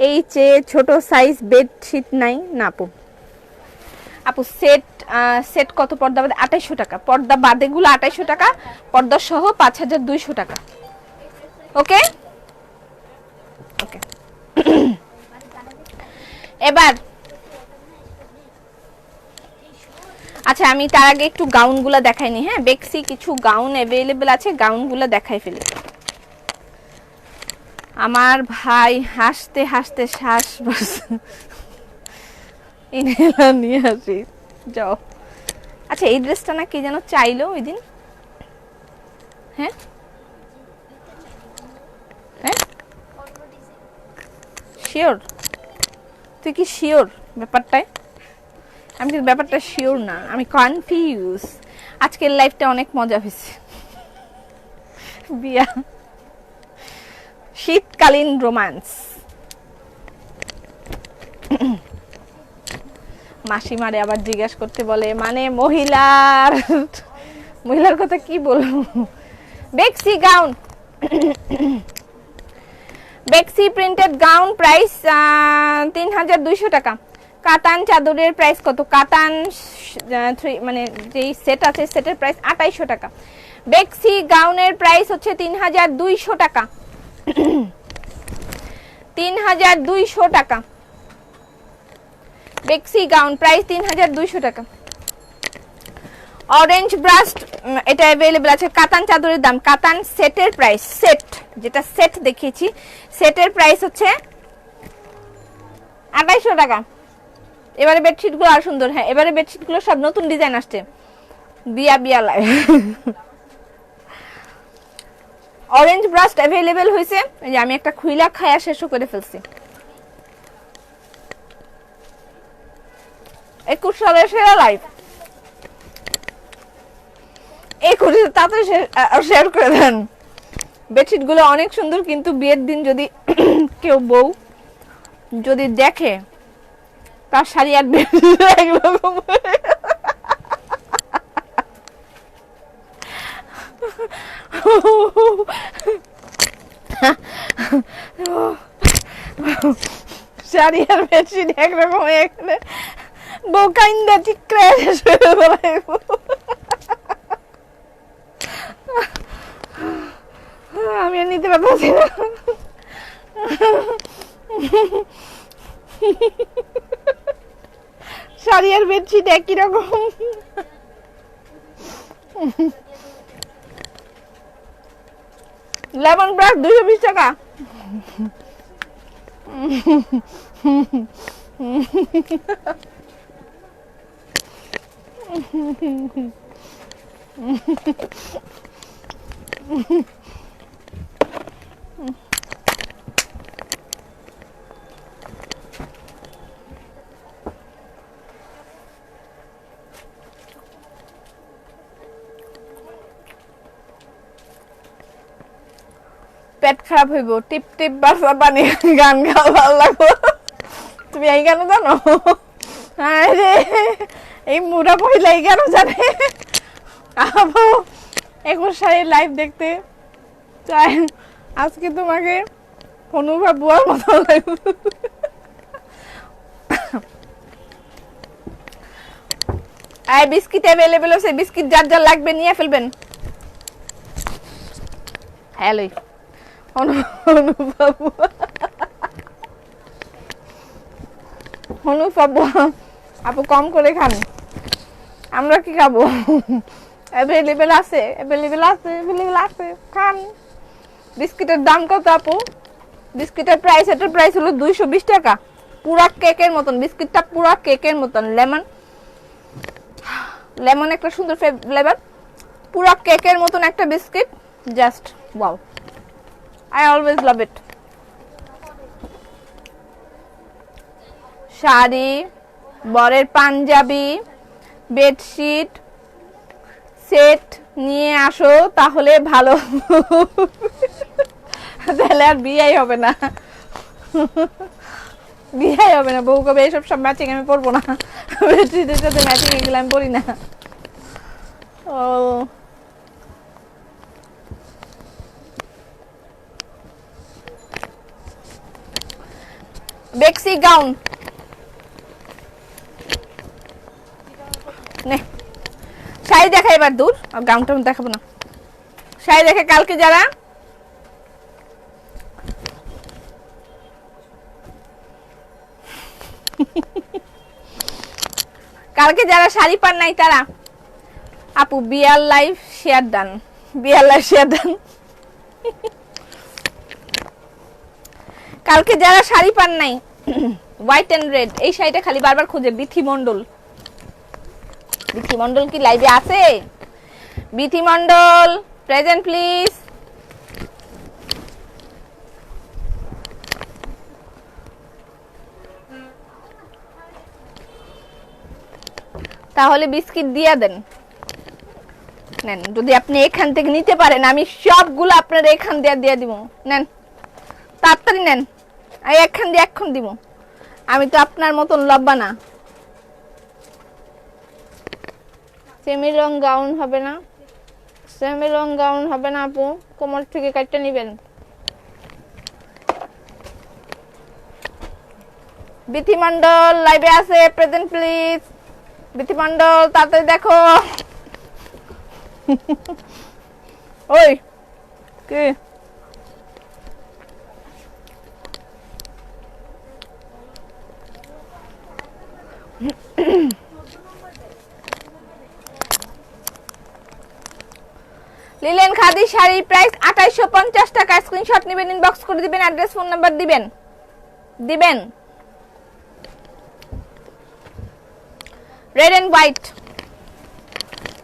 এই চেয়ে ছোট সাইজ বেডশিট নাই না আপু? আপু সেট সেট কত? পর্দা বাদে 2800 টাকা, পর্দা বাদে গুলো 2800 টাকা, পর্দা সহ 5200 টাকা। ওকে ওকে। এবার আচ্ছা আমি তার আগে একটু গাউনগুলো দেখাইনি। হ্যাঁ, বেক্সি কিছু গাউন অ্যাভেলেবেল আছে, গাউনগুলো দেখাই ফেলি। আমার ভাই হাসতে হাসতে শ্বাস ইনহেলার নিয়ে আসি, যাও। আচ্ছা এই ড্রেসটা না কি যেন চাইলো ওই দিন? হ্যাঁ হ্যাঁ শিওর? তুই কি শিওর ব্যাপারটায়? আমি কিন্তু ব্যাপারটা শিওর না, আমি কনফিউজ। আজকের লাইফটা অনেক মজা হয়েছে। বিয়া শীতকালীন রোমান্স। মাসিমারে আবার জিজ্ঞাসা করতে বলে, মানে মহিলার কথা কি বলবো। বেক্সি গাউন, বেক্সি প্রিন্টেড গাউন প্রাইস 3200 টাকা। কাতান চাদরের প্রাইস কত? কাতান মানে যেই সেট আছে সেটের প্রাইস 2800 টাকা। বেক্সি গাউনের প্রাইস হচ্ছে 3200 টাকা। 3200 টাকা বেক্সি গাউন প্রাইস 3200 টাকা। অরেঞ্জ ব্রাস্ট এটা अवेलेबल আছে। কাতান চাদরের দাম, কাতান সেটের প্রাইস, সেট যেটা সেট দেখিয়েছি সেটের প্রাইস হচ্ছে 2800 টাকা। এবারে বেডশিট গুলো আর সুন্দর। হ্যাঁ এবারে বেডশিট গুলো সব নতুন ডিজাইন আসছে, বিয়া বিয়া লাগে। অরেঞ্জ ব্রাস্ট अवेलेबल হয়েছে, এই যে আমি একটা খুইলা খায়া শেষও করে ফেলছি। 21 সালের সেরা লাইভ, এই করে তাড়াতাড়ি শেয়ার করে দেন। বেডশিট গুলো অনেক সুন্দর, কিন্তু বিয়ের দিন যদি কেউ বউ যদি দেখে তার শাড়ি আর একরকম। শাড়ি আর বেডশিট একরকম হয়ে গেলে বউ কাইন্দা ঠিক করে শুয়ে বেড়াইব। আমি আর নিতে পারছি না। শাড়ি আর বেডশিট একই রকম। লেমন ব্রাশ 220 টাকা। পেট খারাপ হইব। টিপ টিপ বাসা পানি গান গাওয়া ভালো লাগবো। তুমি এই গান জানো? আরে এই মুড়া মহিলা এই গান জানে? আপু 21 সালের লাইভ দেখতে চাই, আজকে তোমাকে অনুভব বুয়ার মতো লাগবে। এই বিস্কিট অ্যাভেলেবল আছে, বিস্কিট যার যার লাগবে নিয়ে ফেলবেন। হ্যালো অনুভব আপু কম করে খান, আমরা কি খাবো? অ্যাভেলেবল আছে, অ্যাভেলেবল আছে, অ্যাভেলেবল আছে, খান। বিস্কিটের দাম কত আপু? বিস্কিটের প্রাইস, এটার প্রাইস হলো 220 টাকা। পুরা কেকের মতন বিস্কিটটা, পুরা কেকের মতন। লেমন লেমন একটা সুন্দর ফ্লেভার, পুরা কেকের মতন একটা biscuit, just wow. I always love it. Sari, বরের পাঞ্জাবি, বেডশিট সেট নিয়ে আসো, তাহলে ভালো। তাহলে আর বিয়েই হবে না, বিয়েই হবে না। বউ কবে এসব সব ম্যাচিং আমি পরবো না, বেডশিটের সাথে ম্যাচিং এগুলো আমি পরি না। ও বেক্সি গাউন নে, শাড়ি দেখা এবার দূর, আর গাউনটা দেখাবো না। শাড়ি দেখে কালকে যারা শাড়ি পান নাই তারা আপু বিয়ার লাইভ শেয়ার ডান, বিয়ার লাইভ শেয়ার ডান। কালকে যারা শাড়ি পান নাই হোয়াইট এন্ড রেড, এই শাড়িটা খালি বারবার খুঁজে। বিথি মন্ডল, বিথি মন্ডল কি লাইভে আছে? Bithi Mondal present please. তাহলে বিস্কিট দিয়ে দেন, নেন। যদি আপনি এখান থেকে নিতে পারেন, আমি সবগুলো আপনার এখান দিয়ে দিব। নেন তাড়াতাড়ি নেন, আমি এখান দিয়ে এখন দিব। আমি তো আপনার মতন লব্বা না। সেমি লং গাউন হবে না, সেমি লং গাউন হবে না আপু, কোমর থেকে কাটতে নিবেন। বিথি মন্ডল লাইভে আছে, প্রেজেন্ট প্লিজ। বিথি মন্ডল তাড়াতাড়ি দেখো। ওই কে লিলেন খাদি শাড়ি প্রাইস 2850 টাকা। স্ক্রিনশট নেবেন, ইনবক্স করে দিবেন, অ্যাড্রেস ফোন নাম্বার দিবেন। Red and white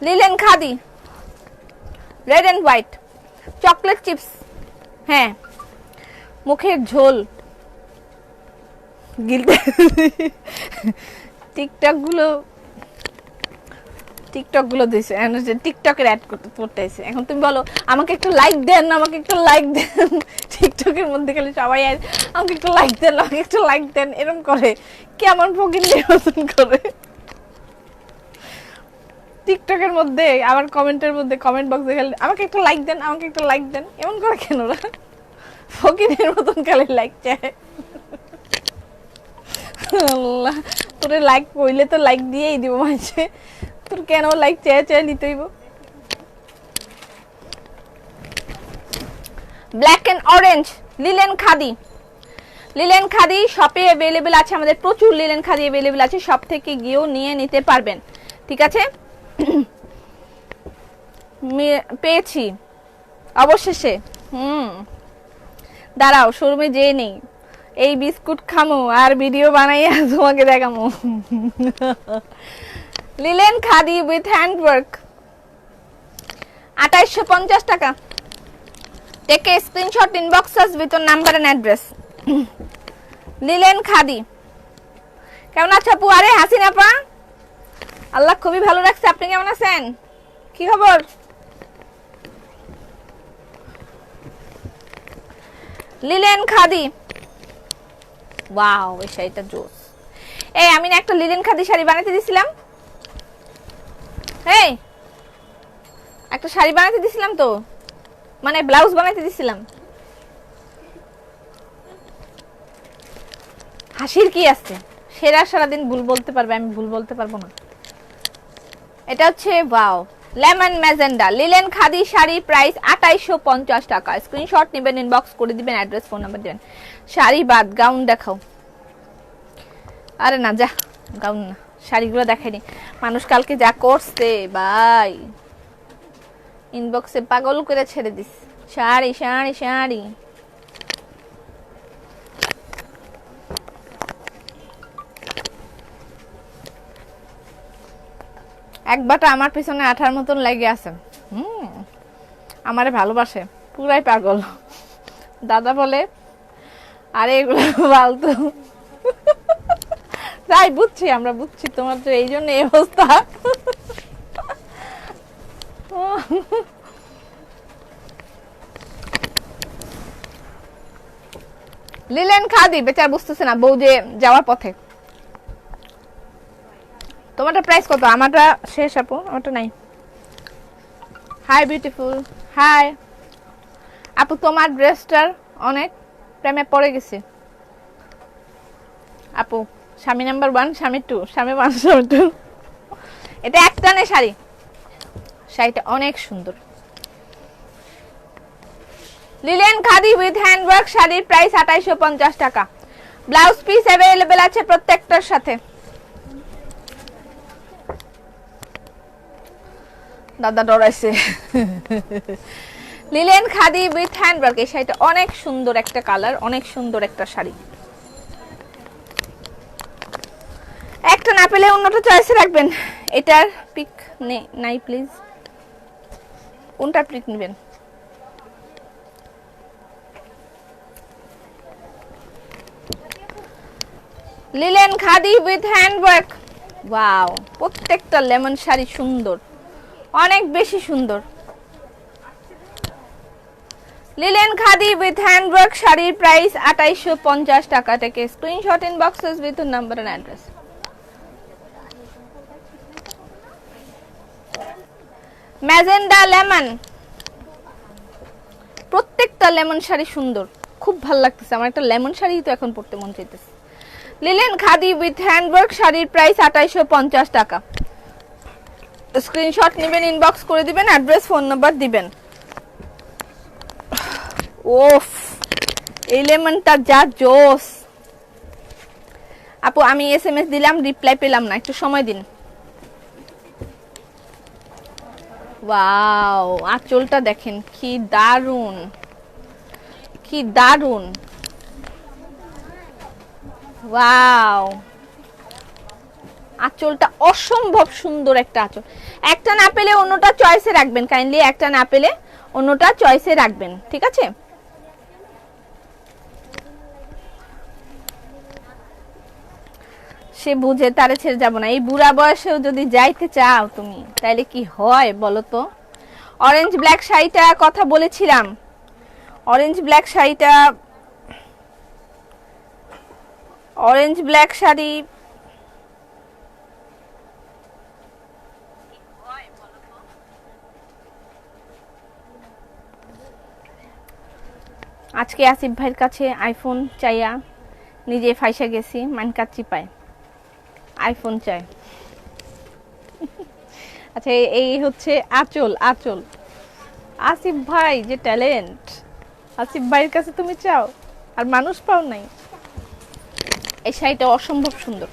linen khadi, red and white chocolate chips. হ্যাঁ মুখের ঝোল গিলতে। টিকটক গুলো দিছে, টিকটকের অ্যাড করতে এসে। এখন তুমি বলো আমাকে একটু লাইক দেন, আমাকে একটু লাইক দেন। টিকটকের মধ্যে খালি সবাই আমাকে একটু লাইক দেন, আমাকে একটু লাইক দেন এরকম করে, কেমন ফকির নির্বাচন করে। টিকটকের মধ্যে আবার কমেন্টের মধ্যে, কমেন্ট বক্সে খালি আমাকে একটু লাইক দেন, আমাকে একটু লাইক দেন, এমন করে কেন ওরা ফকিরের মতন খালি লাইক চায়। আল্লাহ, তো তোরে লাইক কইলে তো লাইক দিয়েই দিব মাঝে, তোর কেন লাইক চেয়ে চেয়ে নিতে হইব? Black and orange linen khadi, linen khadi শপে अवेलेबल আছে, আমাদের প্রচুর লিলেন খাদি अवेलेबल আছে, সব থেকে গিয়েও নিয়ে নিতে পারবেন, ঠিক আছে? পেয়েছি অবশেষে। দাঁড়াও শোরুমে যেয়ে নেই, এই বিস্কুট খামো আর ভিডিও বানাইয়া তোমাকে দেখামো। লিলেন খাদি উইথ হ্যান্ডওয়ার্ক 2850 টাকা। Take a screenshot, inbox us with your number and address. Linen khadi কেমন আছো আপু? আরে হাসিনা পা, আল্লাহ খুবই ভালো রাখছে, আপনি কেমন আছেন? কি খবর? লিলেন খাদি, ওয়াও এই শাড়িটা জোস। এই আমি না একটা লিলেন খাদি শাড়ি বানাতে দিছিলাম, এই একটা শাড়ি বানাতে দিছিলাম তো, মানে ব্লাউজ বানাতে দিছিলাম। হাসির কি আছে? সেরা সারাদিন ভুল বলতে পারবে, আমি ভুল বলতে পারবো না। এটা হচ্ছে wow lemon magenta linen khadi sari, price 2850 টাকা। স্ক্রিনশট নেবেন, ইনবক্স করে দিবেন, অ্যাড্রেস ফোন নাম্বার দিবেন। শাড়ি বাদ, গাউন দেখাও। আরে না যা, গাউন না, শাড়িগুলো দেখাইনি। মানুষ কালকে যা করছে ভাই, ইনবক্সে পাগল করে ছেড়ে দিস। শাড়ি শাড়ি শাড়ি, একবারটা আমার পিছনে আঠার মতন লেগে আছে। আমারে ভালোবাসে, পুরাই পাগল। দাদা বলে আরে এগুলো ফালতু। তাই বুঝছি, আমরা বুঝছি, তোমার তো এই জন্য এই অবস্থা। লিলেন খাদি বেচার বুঝতেছে না, বউ যে যাওয়ার পথে। তোমারটা প্রাইস কত? আমারটা শেষ আপু, আমারটা নাই। হাই বিউটিফুল, হাই আপু, তোমার ড্রেসটার অনেক প্রেমে পড়ে গেছে আপু। স্বামী নাম্বার 1, স্বামী 2, স্বামী 1, স্বামী 2। এটা একটানে শাড়ি, শাড়িটা অনেক সুন্দর। লিলেন খাদি উইথ হ্যান্ডওয়ার্ক শাড়ির প্রাইস 2850 টাকা। ব্লাউজ পিস अवेलेबल আছে প্রত্যেকটার সাথে। দাদা ডরাইছে। লিলেন খাদি উইথ হ্যান্ডওয়ার্ক, এই শাড়িটা অনেক সুন্দর একটা কালার, অনেক সুন্দর একটা শাড়ি। একটা না পেলে অন্যটা চয়েসে রাখবেন। এটার পিক নাই প্লিজ, কোনটা পিক নেবেন? Linen khadi with handwork, wow প্রত্যেকটা লেমন শাড়ি সুন্দর, অনেক বেশি সুন্দর। লিলেন খাদি উইথ হ্যান্ডওয়ার্ক শাড়ির প্রাইস 2850 টাকা। থেকে screenshot, inbox us with number and address. Magenta lemon, প্রত্যেকটা লেমন শাড়ি সুন্দর, খুব ভালো লাগতেছে আমার। একটা লেমন শাড়ি তো এখন পরতে মন চাইতেছে। লিলেন খাদি উইথ হ্যান্ডওয়ার্ক শাড়ির প্রাইস 2850 টাকা। স্ক্রিনশট নেবেন, ইনবক্স করে দিবেন, অ্যাড্রেস ফোন নাম্বার দিবেন। ওফ এই লেমনটা যা জোস আপু। আমি এসএমএস দিলাম, রিপ্লাই পেলাম না, একটু সময় দিন। ওয়াও আঁচলটা দেখেন কি দারুন, কি দারুন। ওয়াও আঁচলটা অসম্ভব সুন্দর একটা আঁচল। একটা না পেলে অন্যটা চয়েসে রাখবেন, কাইন্ডলি একটা না পেলে অন্যটা চয়েসে রাখবেন, ঠিক আছে? সে বুঝে তারে ছেড়ে যাব না। এই বুড়া বয়সেও যদি যাইতে চাও তুমি, তাইলে কি হয় বলো তো? অরেঞ্জ ব্ল্যাক শাড়িটা কথা বলেছিলাম, অরেঞ্জ ব্ল্যাক শাড়িটা, অরেঞ্জ ব্ল্যাক শাড়ি আজকে আসিফ ভাইয়ের কাছে আইফোন চাইয়া নিজে ফাইসা গেছি, মাইনকার চিপায়। আইফোন চাই। আচ্ছা এই হচ্ছে আঁচল। আঁচল আসিফ ভাই যে ট্যালেন্ট, আসিফ ভাইয়ের কাছে তুমি চাও আর মানুষ পাও নাই। এই শাড়িটা অসম্ভব সুন্দর,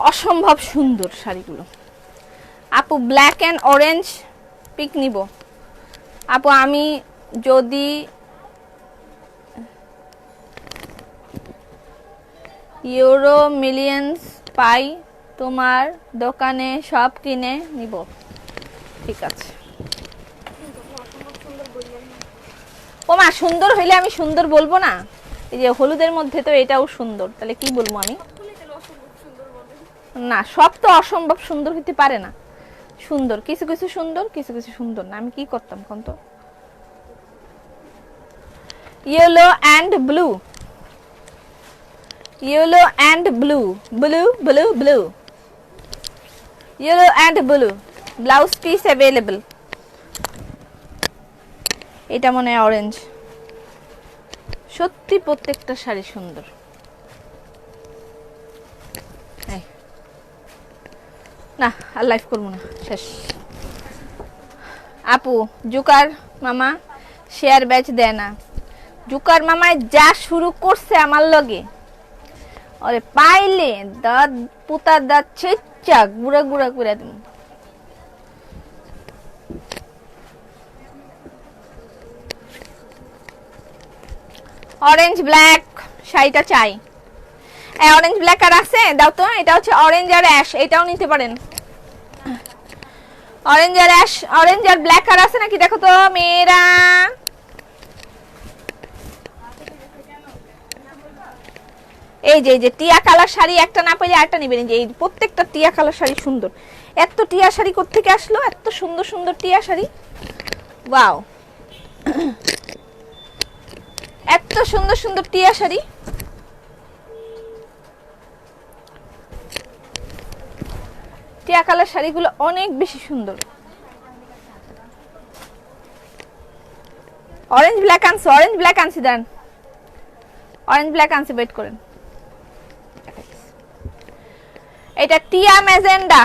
অসম্ভব সুন্দর শাড়িগুলো। আপু ব্ল্যাক অ্যান্ড অরেঞ্জ পিক নিব। আপু আমি যদি ইউরো মিলিয়ন্স পাই তোমার দোকানে সব কিনে নিব। ঠিক আছে। ওমা সুন্দর হইলে আমি সুন্দর বলবো না? এই যে হলুদের মধ্যে তো এটাও সুন্দর, তাহলে কি বলবো আমি? না, সব তো অসম্ভব সুন্দর হইতে পারে না। সুন্দর কিছু কিছু সুন্দর, কিছু কিছু সুন্দর না। আমি কি করতাম কোন তো? Yellow and blue, yellow and blue, blue blue blue, yellow and blue. Blouse piece available. এটা মনে হয় অরেঞ্জ। সত্যি প্রত্যেকটা শাড়ি সুন্দর। না আর লাইভ করবো না, শেষ। আপু জুকার মামা শেয়ার ব্যাচ দেয় না। জুকার মামায় যা শুরু করছে আমার লগে, ওরে পাইলে দাঁত পুতার দাঁত ছেচ্চা গুড়া গুড়া করে দিম। অরেঞ্জ ব্ল্যাক শাড়িটা চাই। অরেঞ্জ ব্ল্যাক আর আছে দাও তো। এটা হচ্ছে অরেঞ্জ আর অ্যাশ, এটাও নিতে পারেন। অরেঞ্জ আর অ্যাশ, অরেঞ্জ আর ব্ল্যাক আর আছে নাকি দেখো তো মেয়েরা। এই যে টিয়া কালার শাড়ি একটা না পেলে আরেকটা নেবেন। যে এই প্রত্যেকটা টিয়া কালার শাড়ি সুন্দর। এত টিয়া শাড়ি কোত্থেকে আসলো? এত সুন্দর সুন্দর টিয়া শাড়ি, ওয়াও। এত সুন্দর সুন্দর টিয়া শাড়ি। টিয়া কালার শাড়িগুলো অনেক বেশি সুন্দর। অরেঞ্জ ব্ল্যাক আনছি, অরেঞ্জ ব্ল্যাক আনছি, দেন অরেঞ্জ ব্ল্যাক আনছি, ওয়েট করেন। এটা টিয়া ম্যাজেন্ডা।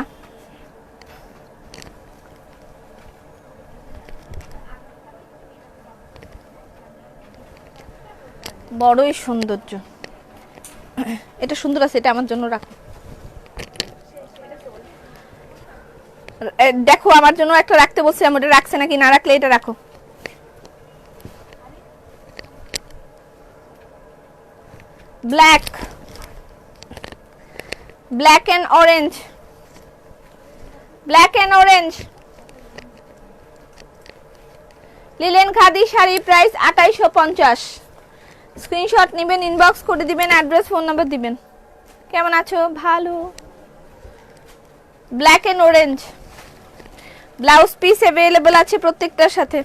বড়ই সৌন্দর্য। এটা সুন্দর আছে, এটা আমার জন্য রাখো। দেখো আমার জন্য একটা রাখতে বলছি, আমি ওটা রাখছে নাকি, না রাখলে এটা রাখো। Black, black and orange, black and orange. Linen khadi sari price 2850। Screenshot নেবেন, ইনবক্স করে দিবেন, অ্যাড্রেস ফোন নাম্বার দিবেন। কেমন আছো? ভালো। Black and orange. Blouse piece available আছে প্রত্যেকটার সাথে।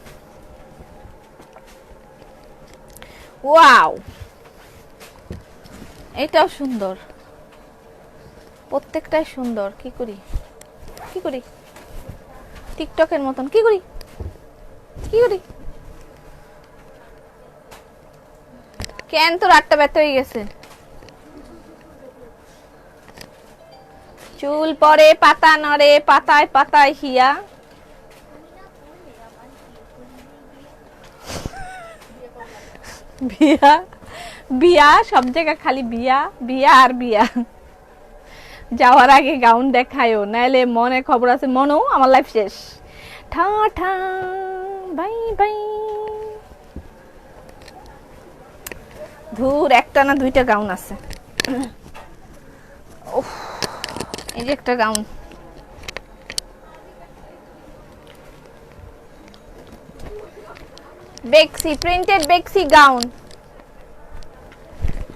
ওয়াও, এটাও সুন্দর, প্রত্যেকটাই সুন্দর। কি করি কি করি টিকটকের মতন কি করি কি করি। কেন তো রাতটা ব্যথা হয়ে গেছে। চুল পরে পাতা নড়ে, পাতায় পাতায় হিয়া। বিয়া বিয়া সব জায়গায় খালি বিয়া বিয়া আর বিয়া। যাওয়ার আগে গাউন দেখায়ও, নাইলে মনে খবর আছে মনেও আমার লাইফ শেষ। ঠা ঠা বাই বাই। ধুর, একটা না দুইটা গাউন আছে। এই যে একটা গাউন, বেক্সি প্রিন্টেড বেক্সি গাউন,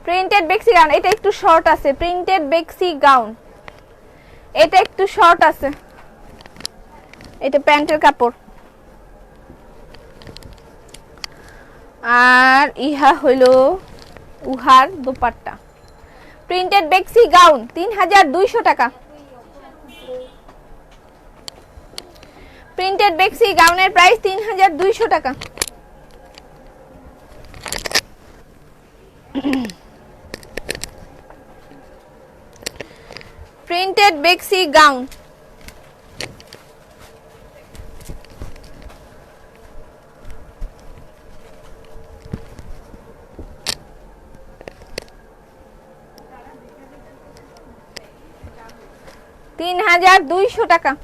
প্রিন্টেড বেক্সি গাউন। এটা একটু শর্ট আছে, প্রিন্টেড বেক্সি গাউন। এটা একটু শর্ট আছে, এটা প্যান্টের কাপড়। আর ইহা হইলো উহার দোপাট্টা। প্রিন্টেড বেক্সি গাউন 3200 টাকা। প্রিন্টেড বেক্সি গাউনের প্রাইস 3200 টাকা। প্রিন্টেড বেক্সি গাউন, $3,200।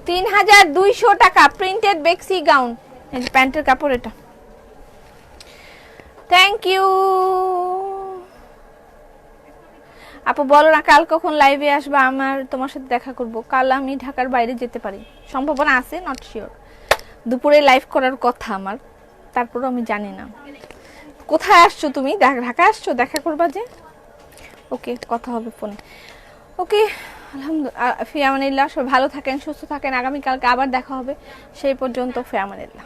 3,200 প্রিন্টেড বেক্সি গাউন। এই যে প্যান্টের কাপড় এটা। থ্যাংক ইউ আপু। বলো না কাল কখন লাইভে আসবা, আমার তোমার সাথে দেখা করব। কাল আমি ঢাকার বাইরে যেতে পারি, সম্ভাবনা আছে, নট শিওর। দুপুরে লাইভ করার কথা আমার, তারপরও আমি জানি না। কোথায় আসছো তুমি? ঢাকা আসছো, দেখা করবা যে? ওকে, কথা হবে ফোনে। ওকে, আলহামদুলিল্লাহ, ফি আমানিল্লাহ। সবাই ভালো থাকেন, সুস্থ থাকেন। আগামীকালকে আবার দেখা হবে, সেই পর্যন্ত ফি আমানিল্লাহ।